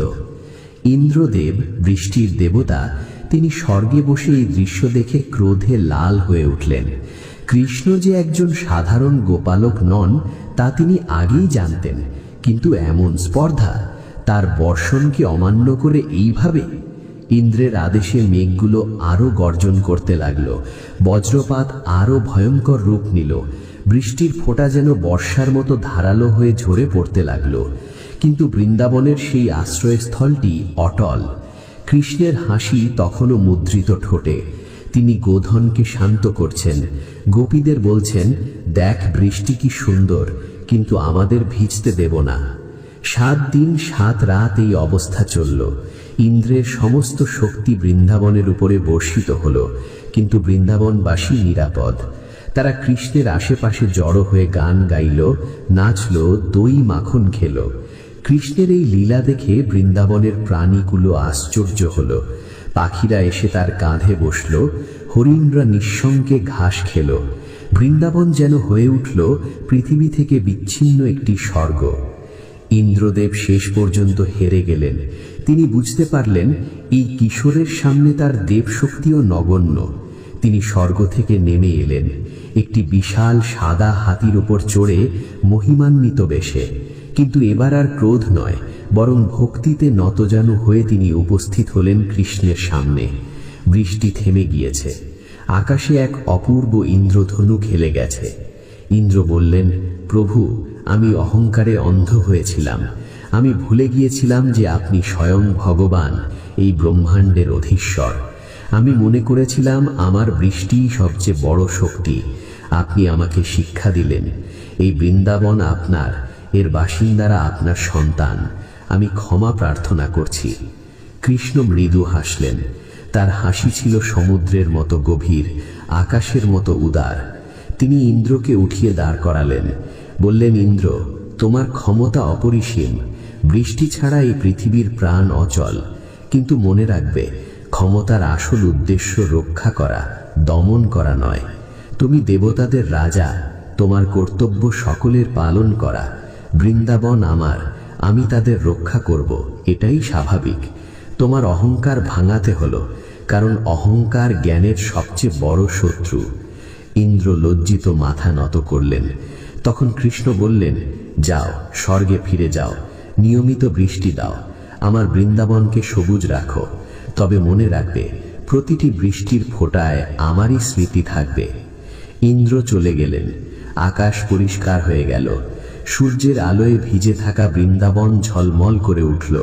ইন্দ্রদেব, বৃষ্টির দেবতা, তিনি স্বর্গে বসে এই দৃশ্য দেখে ক্রোধে লাল হয়ে উঠলেন। কৃষ্ণ যে একজন সাধারণ গোপালক নন তা তিনি আগেই জানতেন, কিন্তু এমন স্পর্ধা! তার বর্ষণ কি অমান্য করে এইভাবে? ইন্দ্রের আদেশে মেঘগুলো আরো গর্জন করতে লাগল, বজ্রপাত আরো ভয়ঙ্কর রূপ নিল, বৃষ্টির ফোঁটা যেন বর্ষার মতো ধারালো হয়ে ঝরে পড়তে লাগল। কিন্তু বৃন্দাবনের সেই আশ্রয়স্থলটি অটল। কৃষ্ণের হাসি তখনও মুদ্রিত ঠোঁটে। তিনি গোধনকে শান্ত করছেন, গোপীদের বলছেন, দেখ বৃষ্টি কি সুন্দর, কিন্তু আমাদের ভিজতে দেব না। 7 দিন 7 রাত এই অবস্থা চলল। ইন্দ্রের সমস্ত শক্তি বৃন্দাবনের উপরে বর্ষিত হল, কিন্তু বৃন্দাবনবাসী নিরাপদ। তারা কৃষ্ণের আশেপাশে জড়ো হয়ে গান গাইল, নাচল, দই মাখন খেল। কৃষ্ণের এই লীলা দেখে বৃন্দাবনের প্রাণীগুলো আশ্চর্য হল। পাখিরা এসে তার কাঁধে বসল, হরিণরা নিঃসঙ্গে ঘাস খেল। বৃন্দাবন যেন হয়ে উঠল পৃথিবী থেকে বিচ্ছিন্ন একটি স্বর্গ। ইন্দ্রদেব শেষ পর্যন্ত হেরে গেলেন। তিনি বুঝতে পারলেন এই কিশোরের সামনে তার দেবশক্তিও নগণ্য। তিনি স্বর্গ থেকে নেমে এলেন একটি বিশাল সাদা হাতির উপর চড়ে, মহিমান্বিত বেশে। কিন্তু এবার আর ক্রোধ নয়, বরং ভক্তিতে নতজানু হয়ে তিনি উপস্থিত হলেন কৃষ্ণের সামনে। বৃষ্টি থেমে গিয়েছে, আকাশে এক অপূর্ব ইন্দ্রধনু খেলে গেছে। ইন্দ্র বললেন, প্রভু, আমি অহংকারে অন্ধ হয়েছিলাম। আমি ভুলে গিয়েছিলাম যে আপনি স্বয়ং ভগবান, এই ব্রহ্মাণ্ডের অধীশ্বর। আমি মনে করেছিলাম আমার বৃষ্টিই সবচেয়ে বড় শক্তি। আপনি আমাকে শিক্ষা দিলেন, এই বৃন্দাবন আপনার, এর বাসিন্দারা আপনার সন্তান। আমি ক্ষমা প্রার্থনা করছি। কৃষ্ণ মৃদু হাসলেন। তার হাসি ছিল সমুদ্রের মতো গভীর, আকাশের মতো উদার। তিনি ইন্দ্রকে উঠিয়ে দাঁড় করালেন, বললেন, ইন্দ্র, তোমার ক্ষমতা অপরিসীম। বৃষ্টি ছাড়া এই পৃথিবীর প্রাণ অচল। কিন্তু মনে রাখবে, ক্ষমতার আসল উদ্দেশ্য রক্ষা করা, দমন করা নয়। তুমি দেবতাদের রাজা, তোমার কর্তব্য সকলের পালন করা। বৃন্দাবন আমার, আমি তাদের রক্ষা করব, এটাই স্বাভাবিক। তোমার অহংকার ভাঙাতে হলো, কারণ অহংকার জ্ঞানের সবচেয়ে বড় শত্রু। ইন্দ্র লজ্জিত মাথা নত করলেন। তখন কৃষ্ণ বললেন, যাও, স্বর্গে ফিরে যাও, নিয়মিত বৃষ্টি দাও, আমার বৃন্দাবনকে সবুজ রাখো। তবে মনে রাখবে, প্রতিটি বৃষ্টির ফোঁটায় আমারই স্মৃতি থাকবে। ইন্দ্র চলে গেলেন। আকাশ পরিষ্কার হয়ে গেল। সূর্যের আলোয় ভিজে থাকা বৃন্দাবন ঝলমল করে উঠল।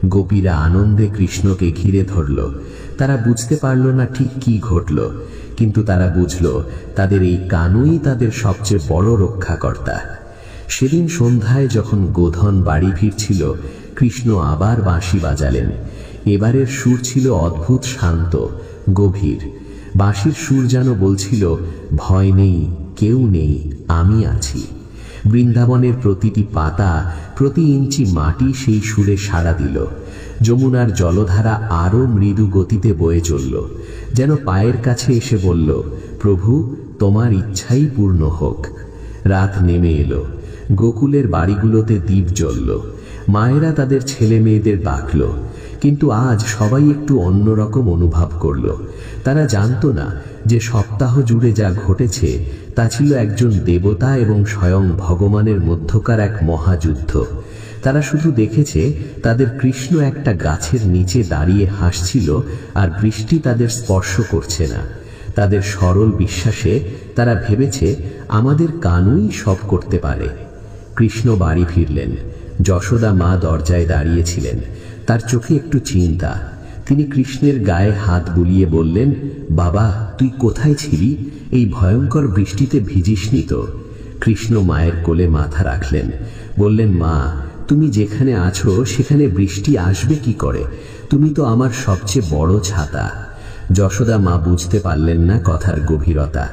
গোপীরা আনন্দে কৃষ্ণকে ঘিরে ধরল। তারা বুঝতে পারল না ঠিক কি ঘটল, কিন্তু তারা বুঝল তাদের এই কানুই তাদের সবচেয়ে বড় রক্ষাকর্তা। সেদিন সন্ধ্যায় যখন গোধন বাড়ি ফিরছিল, কৃষ্ণ আবার বাঁশি বাজালেন। এবারের সুর ছিল অদ্ভুত শান্ত, গভীর। বাঁশির সুর যেন বলছিল, ভয় নেই, কেউ নেই, আমি আছি। বৃন্দাবনের প্রতিটি পাতা, প্রতি ইঞ্চি মাটি সেই সুরে সাড়া দিল। যমুনার জলধারা আরো মৃদু গতিতে বয়ে চলল, যেন পায়ের কাছে এসে বলল, প্রভু, তোমার ইচ্ছাই পূর্ণ হোক। রাত নেমে এলো। গোকুলের বাড়িগুলোতে দ্বীপ জ্বলল। মায়েরা তাদের ছেলে মেয়েদের ডাকল। কিন্তু আজ সবাই একটু অন্যরকম অনুভব করল। তারা জানতো না যে সপ্তাহ জুড়ে যা ঘটেছে তা ছিল একজন দেবতা এবং স্বয়ং ভগবানের মধ্যকার এক মহাযুদ্ধ। তারা শুধু দেখেছে তাদের কৃষ্ণ একটা গাছের নিচে দাঁড়িয়ে হাসছিল, আর বৃষ্টি তাদের স্পর্শ করছে না। তাদের সরল বিশ্বাসে তারা ভেবেছে আমাদের কানুই সব করতে পারে। কৃষ্ণ বাড়ি ফিরলেন। যশোদা মা দরজায় দাঁড়িয়েছিলেন। তার চোখে একটু চিন্তা। তিনি কৃষ্ণের গায়ে হাত বুলিয়ে বললেন, বাবা, তুই কোথায় ছিলি? এই ভয়ঙ্কর বৃষ্টিতে ভিজিসনি তো? কৃষ্ণ মায়ের কোলে মাথা রাখলেন, বললেন, মা, তুমি যেখানে আছো সেখানে বৃষ্টি আসবে কি করে? তুমি তো আমার সবচেয়ে বড় ছাতা। যশোদা মা বুঝতে পারলেন না কথার গভীরতা।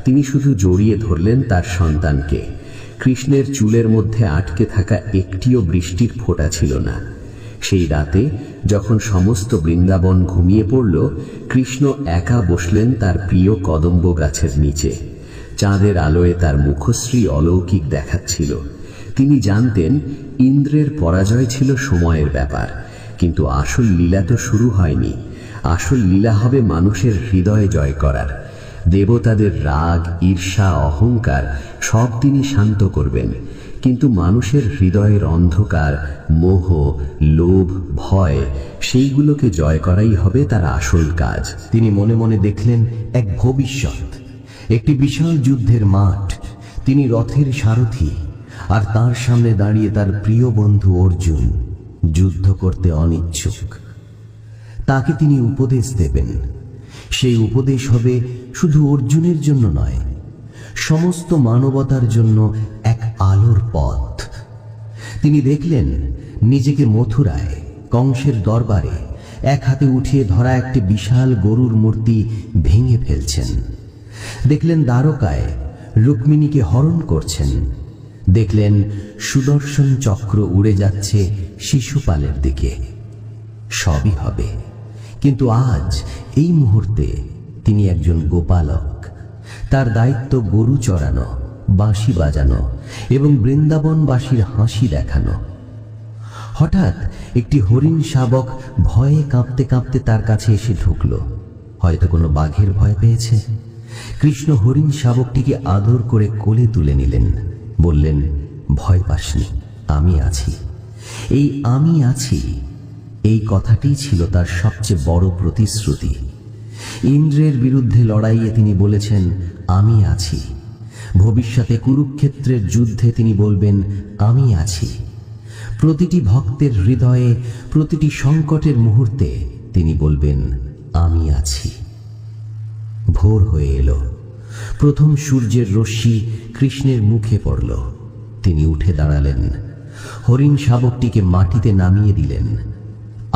তিনি শুধু জড়িয়ে ধরলেন তার সন্তানকে। কৃষ্ণের চুলের মধ্যে আটকে থাকা একটিও বৃষ্টির ফোঁটা ছিল না। সেই রাতে যখন সমস্ত বৃন্দাবন ঘুমিয়ে পড়ল, কৃষ্ণ একা বসলেন তার প্রিয় কদম্ব গাছের নিচে। চাঁদের আলোয় তার মুখশ্রী অলৌকিক দেখাচ্ছিল। তিনি জানতেন ইন্দ্রের পরাজয় ছিল সময়ের ব্যাপার, কিন্তু আসল লীলা তো শুরু হয়নি। আসল লীলা হবে মানুষের হৃদয় জয় করার। দেবতাদের রাগ, ঈর্ষা, অহংকার সব তিনি শান্ত করবেন, কিন্তু মানুষের হৃদয়ের অন্ধকার, মোহ, লোভ, ভয়, সেইগুলোকে জয় করাই হবে তার আসল কাজ। তিনি মনে মনে দেখলেন এক ভবিষ্যৎ, একটি বিশাল যুদ্ধের মাঠ। তিনি রথের সারথি, আর তার সামনে দাঁড়িয়ে তার প্রিয় বন্ধু অর্জুন, যুদ্ধ করতে অনিচ্ছুক। তাকে তিনি উপদেশ দেবেন। সেই উপদেশ হবে শুধু অর্জুনের জন্য নয়, সমস্ত মানবতার জন্য এক আলোর পথ। তিনি দেখলেন নিজেকে মথুরায় কংসের দরবারে এক হাতে উঠিয়ে ধরা একটি বিশাল গরুর মূর্তি ভেঙে ফেলছেন। দেখলেন দ্বারকায় রুক্মিণীকে হরণ করছেন। দেখলেন সুদর্শন চক্র উড়ে যাচ্ছে শিশুপালের দিকে। সবই হবে, কিন্তু আজ এই মুহূর্তে তিনি একজন গোপালক। তার দায়িত্ব গরু চড়ানো, বাঁশি বাজানো এবং বৃন্দাবনবাসীর হাসি দেখানো। হঠাৎ একটি হরিণ শাবক ভয়ে কাঁপতে কাঁপতে তার কাছে এসে ঢুকল। হয়তো কোনো বাঘের ভয় পেয়েছে। কৃষ্ণ হরিণ শাবকটিকে আদর করে কোলে তুলে নিলেন, বললেন, ভয় পাসনি, আমি আছি। এই আমি আছি, এই কথাটিই ছিল তার সবচেয়ে বড় প্রতিশ্রুতি। ইন্দ্রের বিরুদ্ধে লড়াইয়ে তিনি বলেছেন, আমি আছি। ভবিষ্যতে কুরুক্ষেত্রের যুদ্ধে তিনি বলবেন, আমি আছি। প্রতিটি ভক্তের হৃদয়ে, প্রতিটি সংকটের মুহূর্তে তিনি বলবেন, আমি আছি। ভোর হয়ে এলো। প্রথম সূর্যের রশ্মি কৃষ্ণের মুখে পড়ল। তিনি উঠে দাঁড়ালেন, হরিণ শাবকটিকে মাটিতে নামিয়ে দিলেন।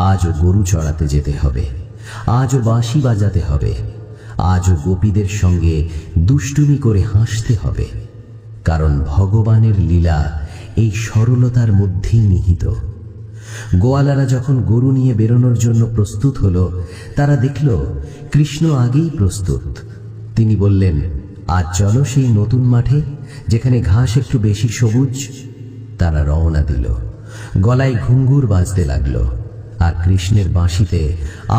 আজও গরু চড়াতে যেতে হবে, আজও বাঁশি বাজাতে হবে, আজও গোপীদের সঙ্গে দুষ্টুমি করে হাসতে হবে, কারণ ভগবানের লীলা এই সরলতার মধ্যেই নিহিত। গোয়ালারা যখন গরু নিয়ে বেরোনোর জন্য প্রস্তুত হলো, তারা দেখল কৃষ্ণ আগেই প্রস্তুত। তিনি বললেন, আজ চলো সেই নতুন মাঠে, যেখানে ঘাস একটু বেশি সবুজ। তারা রওনা দিল। গলায় ঘুঙ্গুর বাজতে লাগলো, আর কৃষ্ণের বাঁশিতে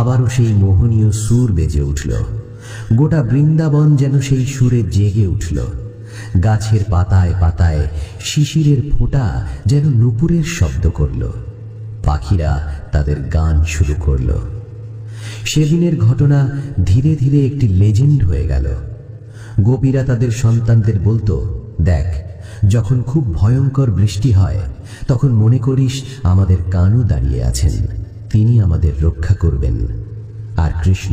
আবারও সেই মোহনীয় সুর বেজে উঠল। গোটা বৃন্দাবন যেন সেই সুরে জেগে উঠল। গাছের পাতায় পাতায় শিশিরের ফোঁটা যেন নূপুরের শব্দ করল। পাখিরা তাদের গান শুরু করল। সেদিনের ঘটনা ধীরে ধীরে একটি লেজেন্ড হয়ে গেল। গোপীরা তাদের সন্তানদের বলতো, দেখ, যখন খুব ভয়ঙ্কর বৃষ্টি হয়, তখন মনে করিস আমাদের কানু দাঁড়িয়ে আছেন, তিনি আমাদের রক্ষা করবেন। আর কৃষ্ণ,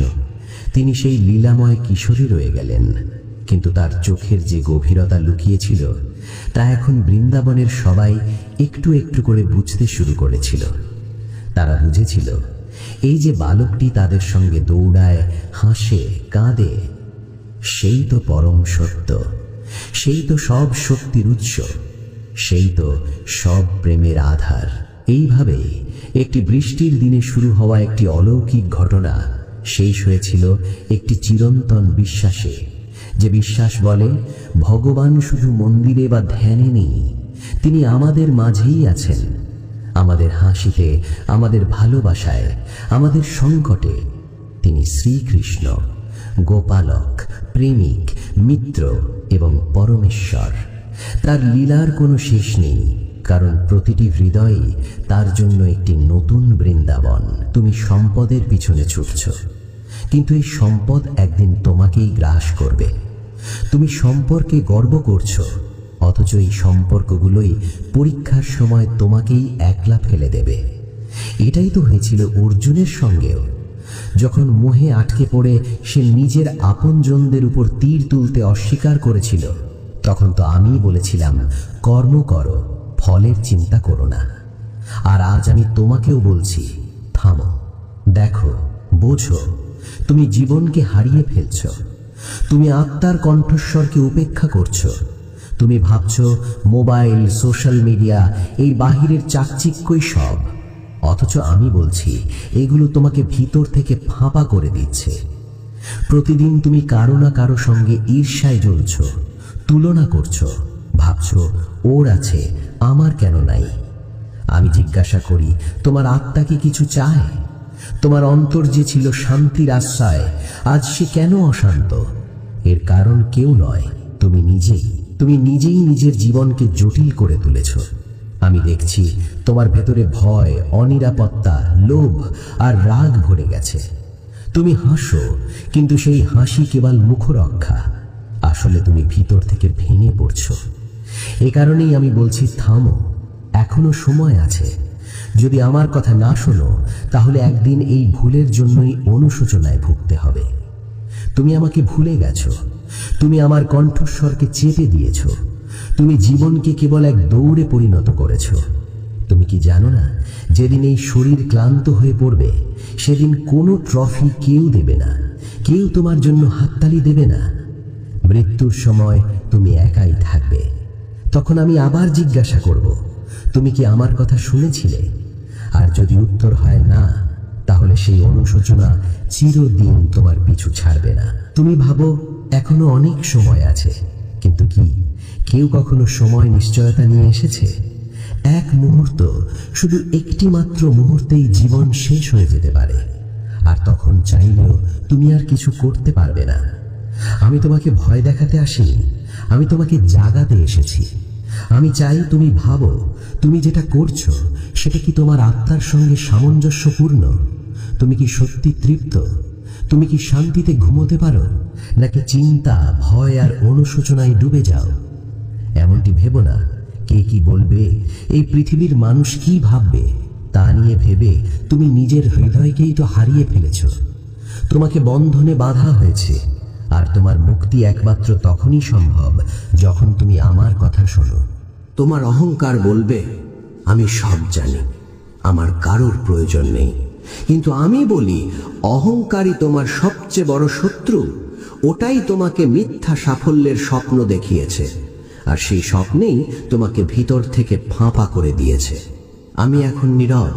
তিনি সেই লীলাময় কিশোরী রয়ে গেলেন, কিন্তু তার চোখের যে গভীরতা লুকিয়েছিল, তা এখন বৃন্দাবনের সবাই একটু একটু করে বুঝতে শুরু করেছিল। তারা বুঝেছিল, এই যে বালকটি তাদের সঙ্গে দৌড়ায়, হাসে, কাঁদে, সেই তো পরম সত্য, সেই তো সব শক্তির উৎস, সেই তো সব প্রেমের আধার। এইভাবেই একটি বৃষ্টির দিনে শুরু হওয়া একটি অলৌকিক ঘটনা শেষ হয়েছিল একটি চিরন্তন বিশ্বাসে, যে বিশ্বাস বলে, ভগবান শুধু মন্দিরে বা ধ্যানে নেই, তিনি আমাদের মাঝেই আছেন। আমাদের হাসিতে, আমাদের ভালোবাসায়, আমাদের সংকটে তিনি শ্রীকৃষ্ণ, গোপালক, প্রেমিক, মিত্র এবং পরমেশ্বর। তার লীলার কোনো শেষ নেই, কারণ প্রতিটি হৃদয়ে তার জন্য একটি নতুন বৃন্দাবন। তুমি সম্পদের পিছনে ছুটছ, কিন্তু এই সম্পদ একদিন তোমাকেই গ্রাস করবে। তুমি সম্পর্কে গর্ব করছো, অথচ এই সম্পর্কগুলোই পরীক্ষার সময় তোমাকেই একলা ফেলে দেবে। এটাই তো হয়েছিল অর্জুনের সঙ্গেও। যখন মোহে আটকে পড়ে সে নিজের আপনজনদের উপর তীর তুলতে অস্বীকার করেছিল, তখন তো আমি বলেছিলাম, কর্ম করো, ফলের চিন্তা করো না। আর আজ আমি তোমাকেও বলছি, থামো, দেখো, বোঝো, তুমি জীবনকে হারিয়ে ফেলছ। তুমি আত্মার কণ্ঠস্বরকে উপেক্ষা করছো। তুমি ভাবছ মোবাইল, সোশ্যাল মিডিয়া, এই বাহিরের চাকচিক্যই সব, অথচ আমি বলছি এগুলো তোমাকে ভিতর থেকে ফাঁপা করে দিচ্ছে। প্রতিদিন তুমি কারো না কারো সঙ্গে ঈর্ষায় জ্বলছ, তুলনা করছো, ভাবছ ওর আছে, আমার কেন নাই। আমি জিজ্ঞাসা করি, তোমার আত্মা কি কিছু চায়? তোমার অন্তর যে ছিল শান্তির আশ্রয়, আজ সে কেন অশান্ত? এর কারণ কেউ নয়, তুমি নিজেই। তুমি নিজেই নিজের জীবনকে জটিল করে তুলেছ। আমি দেখছি তোমার ভেতরে ভয়, অনিরাপত্তা, লোভ আর রাগ ভরে গেছে। তুমি হাসো, কিন্তু সেই হাসি কেবল মুখরক্ষা। আসলে তুমি ভিতর থেকে ভেঙে পড়ছো। এ কারণেই আমি বলছি, থামো, এখনো সময় আছে। যদি আমার কথা না শোনো, তাহলে একদিন এই ভুলের জন্যই অনুশোচনায় ভুগতে হবে। তুমি আমাকে ভুলে গেছো। তুমি আমার কণ্ঠস্বরকে চেপে দিয়েছ। তুমি জীবনকে কেবল এক দৌড়ে পরিণত করেছ। তুমি কি জানো না, যেদিন এই শরীর ক্লান্ত হয়ে পড়বে, সেদিন কোনো ট্রফি কেউ দেবে না, কেউ তোমার জন্য হাততালি দেবে না। মৃত্যুর সময় তুমি একাই থাকবে। তখন আমি আবার জিজ্ঞাসা করব, তুমি কি আমার কথা শুনেছিলে? আর যদি উত্তর হয় না, তাহলে সেই অনুশোচনা চিরদিন তোমার পিছু ছাড়বে না। তুমি ভাবো এখনো অনেক সময় আছে, কিন্তু কি কেউ কখনো সময় নিশ্চয়তা নিয়ে এসেছে? এক মুহূর্ত, শুধু একটি মাত্র মুহূর্তেই জীবন শেষ হয়ে যেতে পারে, আর তখন চাইলেও তুমি আর কিছু করতে পারবে না। আমি তোমাকে ভয় দেখাতে আসিনি, আমি তোমাকে জাগাতে এসেছি। আমি চাই তুমি ভাবো, তুমি যেটা করছো সেটা কি তোমার আত্মার সঙ্গে সামঞ্জস্যপূর্ণ? তুমি কি সত্যি তৃপ্ত? তুমি কি শান্তিতে ঘুমোতে পারো, নাকি চিন্তা, ভয় আর অনুশোচনায় ডুবে যাও? এমনটি ভেবো না কে কি বলবে, এই পৃথিবীর মানুষ কি ভাববে, তা নিয়ে ভেবে তুমি নিজের হৃদয়কেই তো হারিয়ে ফেলেছ। তোমাকে বন্ধনে বাঁধা হয়েছে, আর তোমার মুক্তি একমাত্র তখনই সম্ভব যখন তুমি আমার কথা শোনো। তোমার অহংকার বলবে, আমি সব জানি, আমার কারোর প্রয়োজন নেই। কিন্তু আমি বলি, অহংকারই তোমার সবচেয়ে বড় শত্রু। ওটাই তোমাকে মিথ্যা সাফল্যের স্বপ্ন দেখিয়েছে, আর সেই স্বপ্নেই তোমাকে ভিতর থেকে ফাঁপা করে দিয়েছে। আমি এখন নীরব,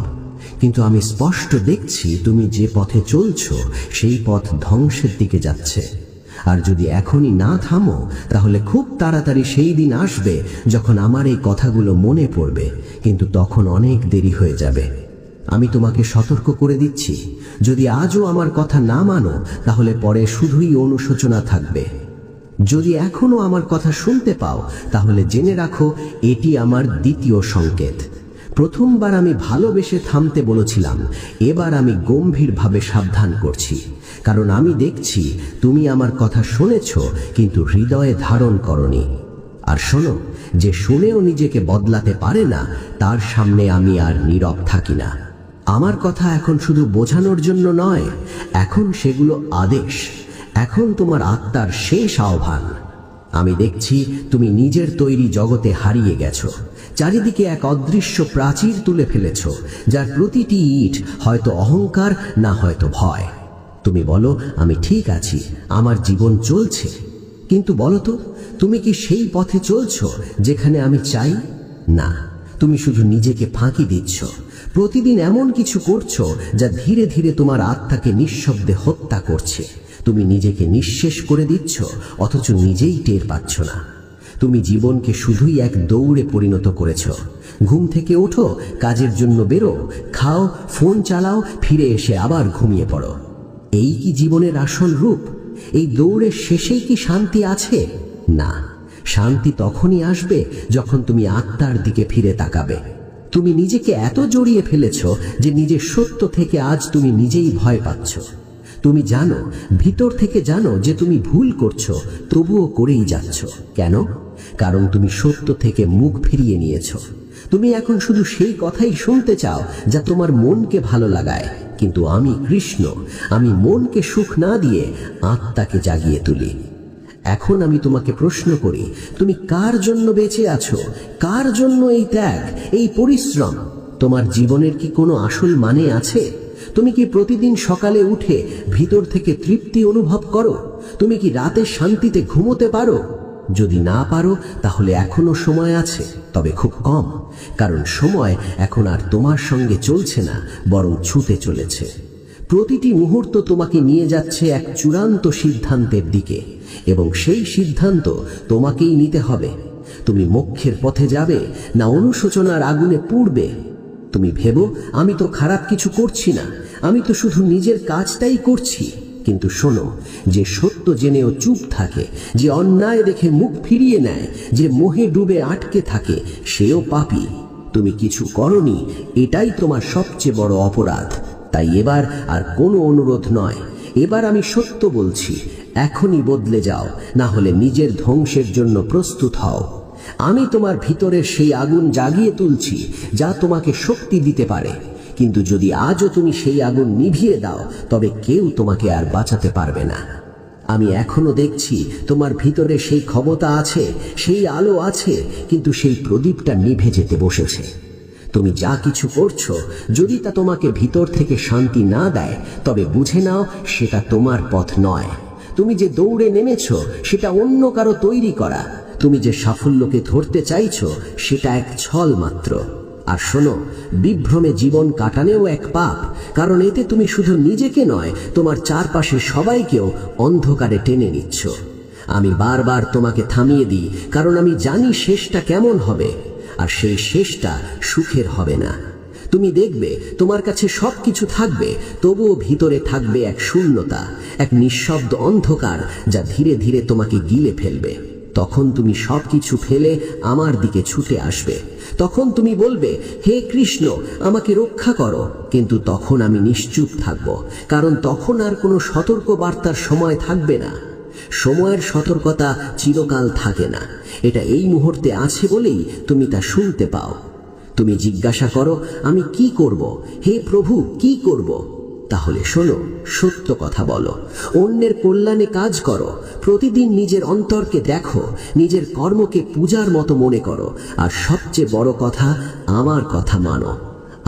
কিন্তু আমি স্পষ্ট দেখছি তুমি যে পথে চলছো সেই পথ ধ্বংসের দিকে যাচ্ছে। আর যদি এখনই না থামো, তাহলে খুব তাড়াতাড়ি সেই দিন আসবে যখন আমার এই কথাগুলো মনে পড়বে, কিন্তু তখন অনেক দেরি হয়ে যাবে। আমি তোমাকে সতর্ক করে দিচ্ছি, যদি আজও আমার কথা না মানো, তাহলে পরে শুধুই অনুশোচনা থাকবে। যদি এখনো আমার কথা শুনতে পাও, তাহলে জেনে রাখো, এটি আমার দ্বিতীয় সংকেত। প্রথমবার আমি ভালোবেসে থামতে বলেছিলাম, এবার আমি গম্ভীরভাবে সাবধান করছি, কারণ আমি দেখছি তুমি আমার কথা শুনেছ, কিন্তু হৃদয়ে ধারণ করনি। আর শোনো, যে শুনেও নিজেকে বদলাতে পারে না, তার সামনে আমি আর নীরব থাকি না। আমার কথা এখন শুধু বোঝানোর জন্য নয়, এখন সেগুলো আদেশ। এখন তোমার আত্মার শেষ আহ্বান। আমি দেখছি তুমি নিজের তৈরি জগতে হারিয়ে গেছো। চারিদিকে এক অদৃশ্য প্রাচীর তুলে ফেলেছ, যার প্রতিটি ইট হয়তো অহংকার, না হয়তো ভয়। তুমি বলো, আমি ঠিক আছি, আমার জীবন চলছে। কিন্তু বলো তো, তুমি কি সেই পথে চলছো যেখানে আমি চাই? না, তুমি শুধু নিজেকে ফাঁকি দিচ্ছ। প্রতিদিন এমন কিছু করছো যা ধীরে ধীরে তোমার আত্মাকে নিঃশব্দে হত্যা করছে। তুমি নিজেকে নিঃশেষ করে দিচ্ছ, অথচ নিজেই টের পাচ্ছ না। তুমি জীবনকে শুধুই এক দৌড়ে পরিণত করেছ। ঘুম থেকে ওঠো, কাজের জন্য বেরো, খাও, ফোন চালাও, ফিরে এসে আবার ঘুমিয়ে পড়ো। এই কি জীবনের আসল রূপ? এই দৌড়ের শেষেই কি শান্তি আছে? না, শান্তি তখনই আসবে যখন তুমি আত্মার দিকে ফিরে তাকাবে। তুমি নিজেকে এত জড়িয়ে ফেলেছ যে নিজের সত্য থেকে আজ তুমি নিজেই ভয় পাচ্ছ। তুমি জানো, ভিতর থেকে জানো যে তুমি ভুল করছো, তবুও করেই যাচ্ছ। কেন? কারণ তুমি সত্য থেকে মুখ ফিরিয়ে নিয়েছ। তুমি এখন শুধু সেই কথাই শুনতে চাও যা তোমার মনকে ভালো লাগায়। কিন্তু আমি কৃষ্ণ, আমি মনকে সুখ না দিয়ে আত্মাকে জাগিয়ে তুলি। এখন আমি তোমাকে প্রশ্ন করি, তুমি কার জন্য বেঁচে আছো? কার জন্য এই ত্যাগ, এই পরিশ্রম? তোমার জীবনের কি কোনো আসল মানে আছে? তুমি কি প্রতিদিন সকালে উঠে ভিতর থেকে তৃপ্তি অনুভব করো? তুমি কি রাতে শান্তিতে ঘুমোতে পারো? যদি না পারো, তাহলে এখনো সময় আছে, তবে খুব কম। কারণ সময় এখন আর তোমার সঙ্গে চলছে না, বরং ছুটে চলেছে। প্রতিটি মুহূর্ত তোমাকে নিয়ে যাচ্ছে এক চূড়ান্ত সিদ্ধান্তের দিকে, এবং সেই সিদ্ধান্ত তোমাকেই নিতে হবে। তুমি মোক্ষের পথে যাবে, না অনুশোচনার আগুনে পুড়বে? তুমি ভেবো, আমি তো খারাপ কিছু করছি না, আমি তো শুধু নিজের কাজটাই করছি। কিন্তু শোনো, যে সত্য জেনেও চুপ থাকে, যে অন্যায় দেখে মুখ ফিরিয়ে নেয়, যে মোহে ডুবে আটকে থাকে, সেও পাপী। তুমি কিছু করনি, এটাই তোমার সবচেয়ে বড় অপরাধ। তাই এবার আর কোনো অনুরোধ নয়, এবার আমি সত্য বলছি, এখনই বদলে যাও, না হলে নিজের ধ্বংসের জন্য প্রস্তুত হও। আমি তোমার ভিতরের সেই আগুন জাগিয়ে তুলছি, যা তোমাকে শক্তি দিতে পারে। কিন্তু যদি আজও তুমি সেই আগুন নিভিয়ে দাও, তবে কেউ তোমাকে আর বাঁচাতে পারবে না। আমি এখনো দেখছি তোমার ভিতরে সেই ক্ষমতা আছে, সেই আলো আছে, কিন্তু সেই প্রদীপটা নিভে যেতে বসেছে। তুমি যা কিছু করছো, যদি তা তোমাকে ভিতর থেকে শান্তি না দেয়, তবে বুঝে নাও সেটা তোমার পথ নয়। তুমি যে দৌড়ে নেমেছো, সেটা অন্য কারো তৈরি করা। তুমি যে সাফল্যকে ধরতে চাইছো, সেটা এক ছল মাত্র। আর শোনো, বিভ্রমে জীবন কাটানেও এক পাপ, কারণ এতে তুমি শুধু নিজেকে নয়, তোমার চারপাশে সবাইকেও অন্ধকারে টেনে নিচ্ছ। আমি বারবার তোমাকে থামিয়ে দিই, কারণ আমি জানি শেষটা কেমন হবে, আর সেই শেষটা সুখের হবে না। তুমি দেখবে তোমার কাছে সবকিছু থাকবে, তবুও ভিতরে থাকবে এক শূন্যতা, এক নিঃশব্দ অন্ধকার, যা ধীরে ধীরে তোমাকে গিলে ফেলবে। তখন তুমি সবকিছু ফেলে আমার দিকে ছুটে আসবে। তখন তুমি বলবে, হে কৃষ্ণ, আমাকে রক্ষা করো। কিন্তু তখন আমি নিশ্চুপ থাকব, কারণ তখন আর কোনো সতর্ক বার্তার সময় থাকবে না। সময়ের সতর্কতা চিরকাল থাকে না, এটা এই মুহূর্তে আছে বলেই তুমি তা শুনতে পাও। তুমি জিজ্ঞাসা করো, আমি কি করব? হে প্রভু, কি করব? তাহলে শোনো, সত্য কথা বলো, অন্যের কল্যাণে কাজ করো, প্রতিদিন নিজের অন্তরকে দেখো, নিজের কর্মকে পূজার মতো মনে করো, আর সবচেয়ে বড় কথা, আমার কথা মানো।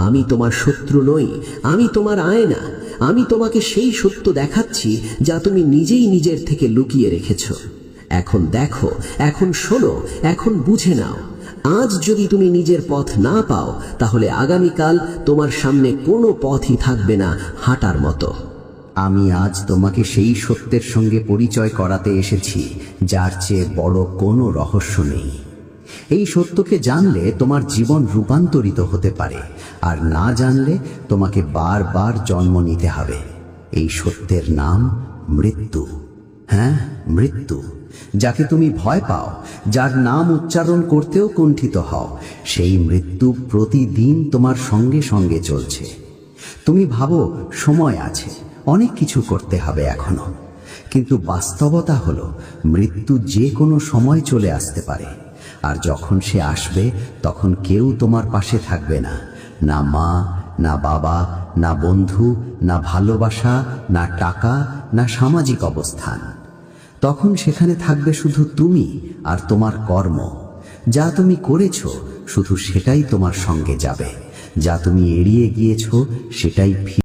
আমি তোমার শত্রু নই, আমি তোমার আয়না। আমি তোমাকে সেই সত্য দেখাচ্ছি যা তুমি নিজেই নিজের থেকে লুকিয়ে রেখেছ। এখন দেখো, এখন শোনো, এখন বুঝে নাও। আজ যদি তুমি নিজের পথ না পাও, তাহলে আগামীকাল তোমার সামনে কোনো পথই থাকবে না হাঁটার মতো। আমি আজ তোমাকে সেই সত্যের সঙ্গে পরিচয় করাতে এসেছি, যার চেয়ে বড় কোনো রহস্য নেই। এই সত্যকে জানলে তোমার জীবন রূপান্তরিত হতে পারে, আর না জানলে তোমাকে বারবার জন্ম নিতে হবে। এই সত্যের নাম মৃত্যু। হ্যাঁ, মৃত্যু। যাকে তুমি ভয় পাও, যার নাম উচ্চারণ করতেও কুণ্ঠিত হও, সেই মৃত্যু প্রতিদিন তোমার সঙ্গে সঙ্গে চলছে। তুমি ভাবো সময় আছে, অনেক কিছু করতে হবে এখনো, কিন্তু বাস্তবতা হলো মৃত্যু যে কোনো সময় চলে আসতে পারে। আর যখন সে আসবে, তখন কেউ তোমার পাশে থাকবে না, না মা, না বাবা, না বন্ধু, না ভালোবাসা, না টাকা, না সামাজিক অবস্থান। তখন সেখানে থাকবে শুধু তুমি আর তোমার কর্ম। যা তুমি করেছো, শুধু সেটাই তোমার সঙ্গে যাবে। যা তুমি এড়িয়ে গিয়েছো, সেটাই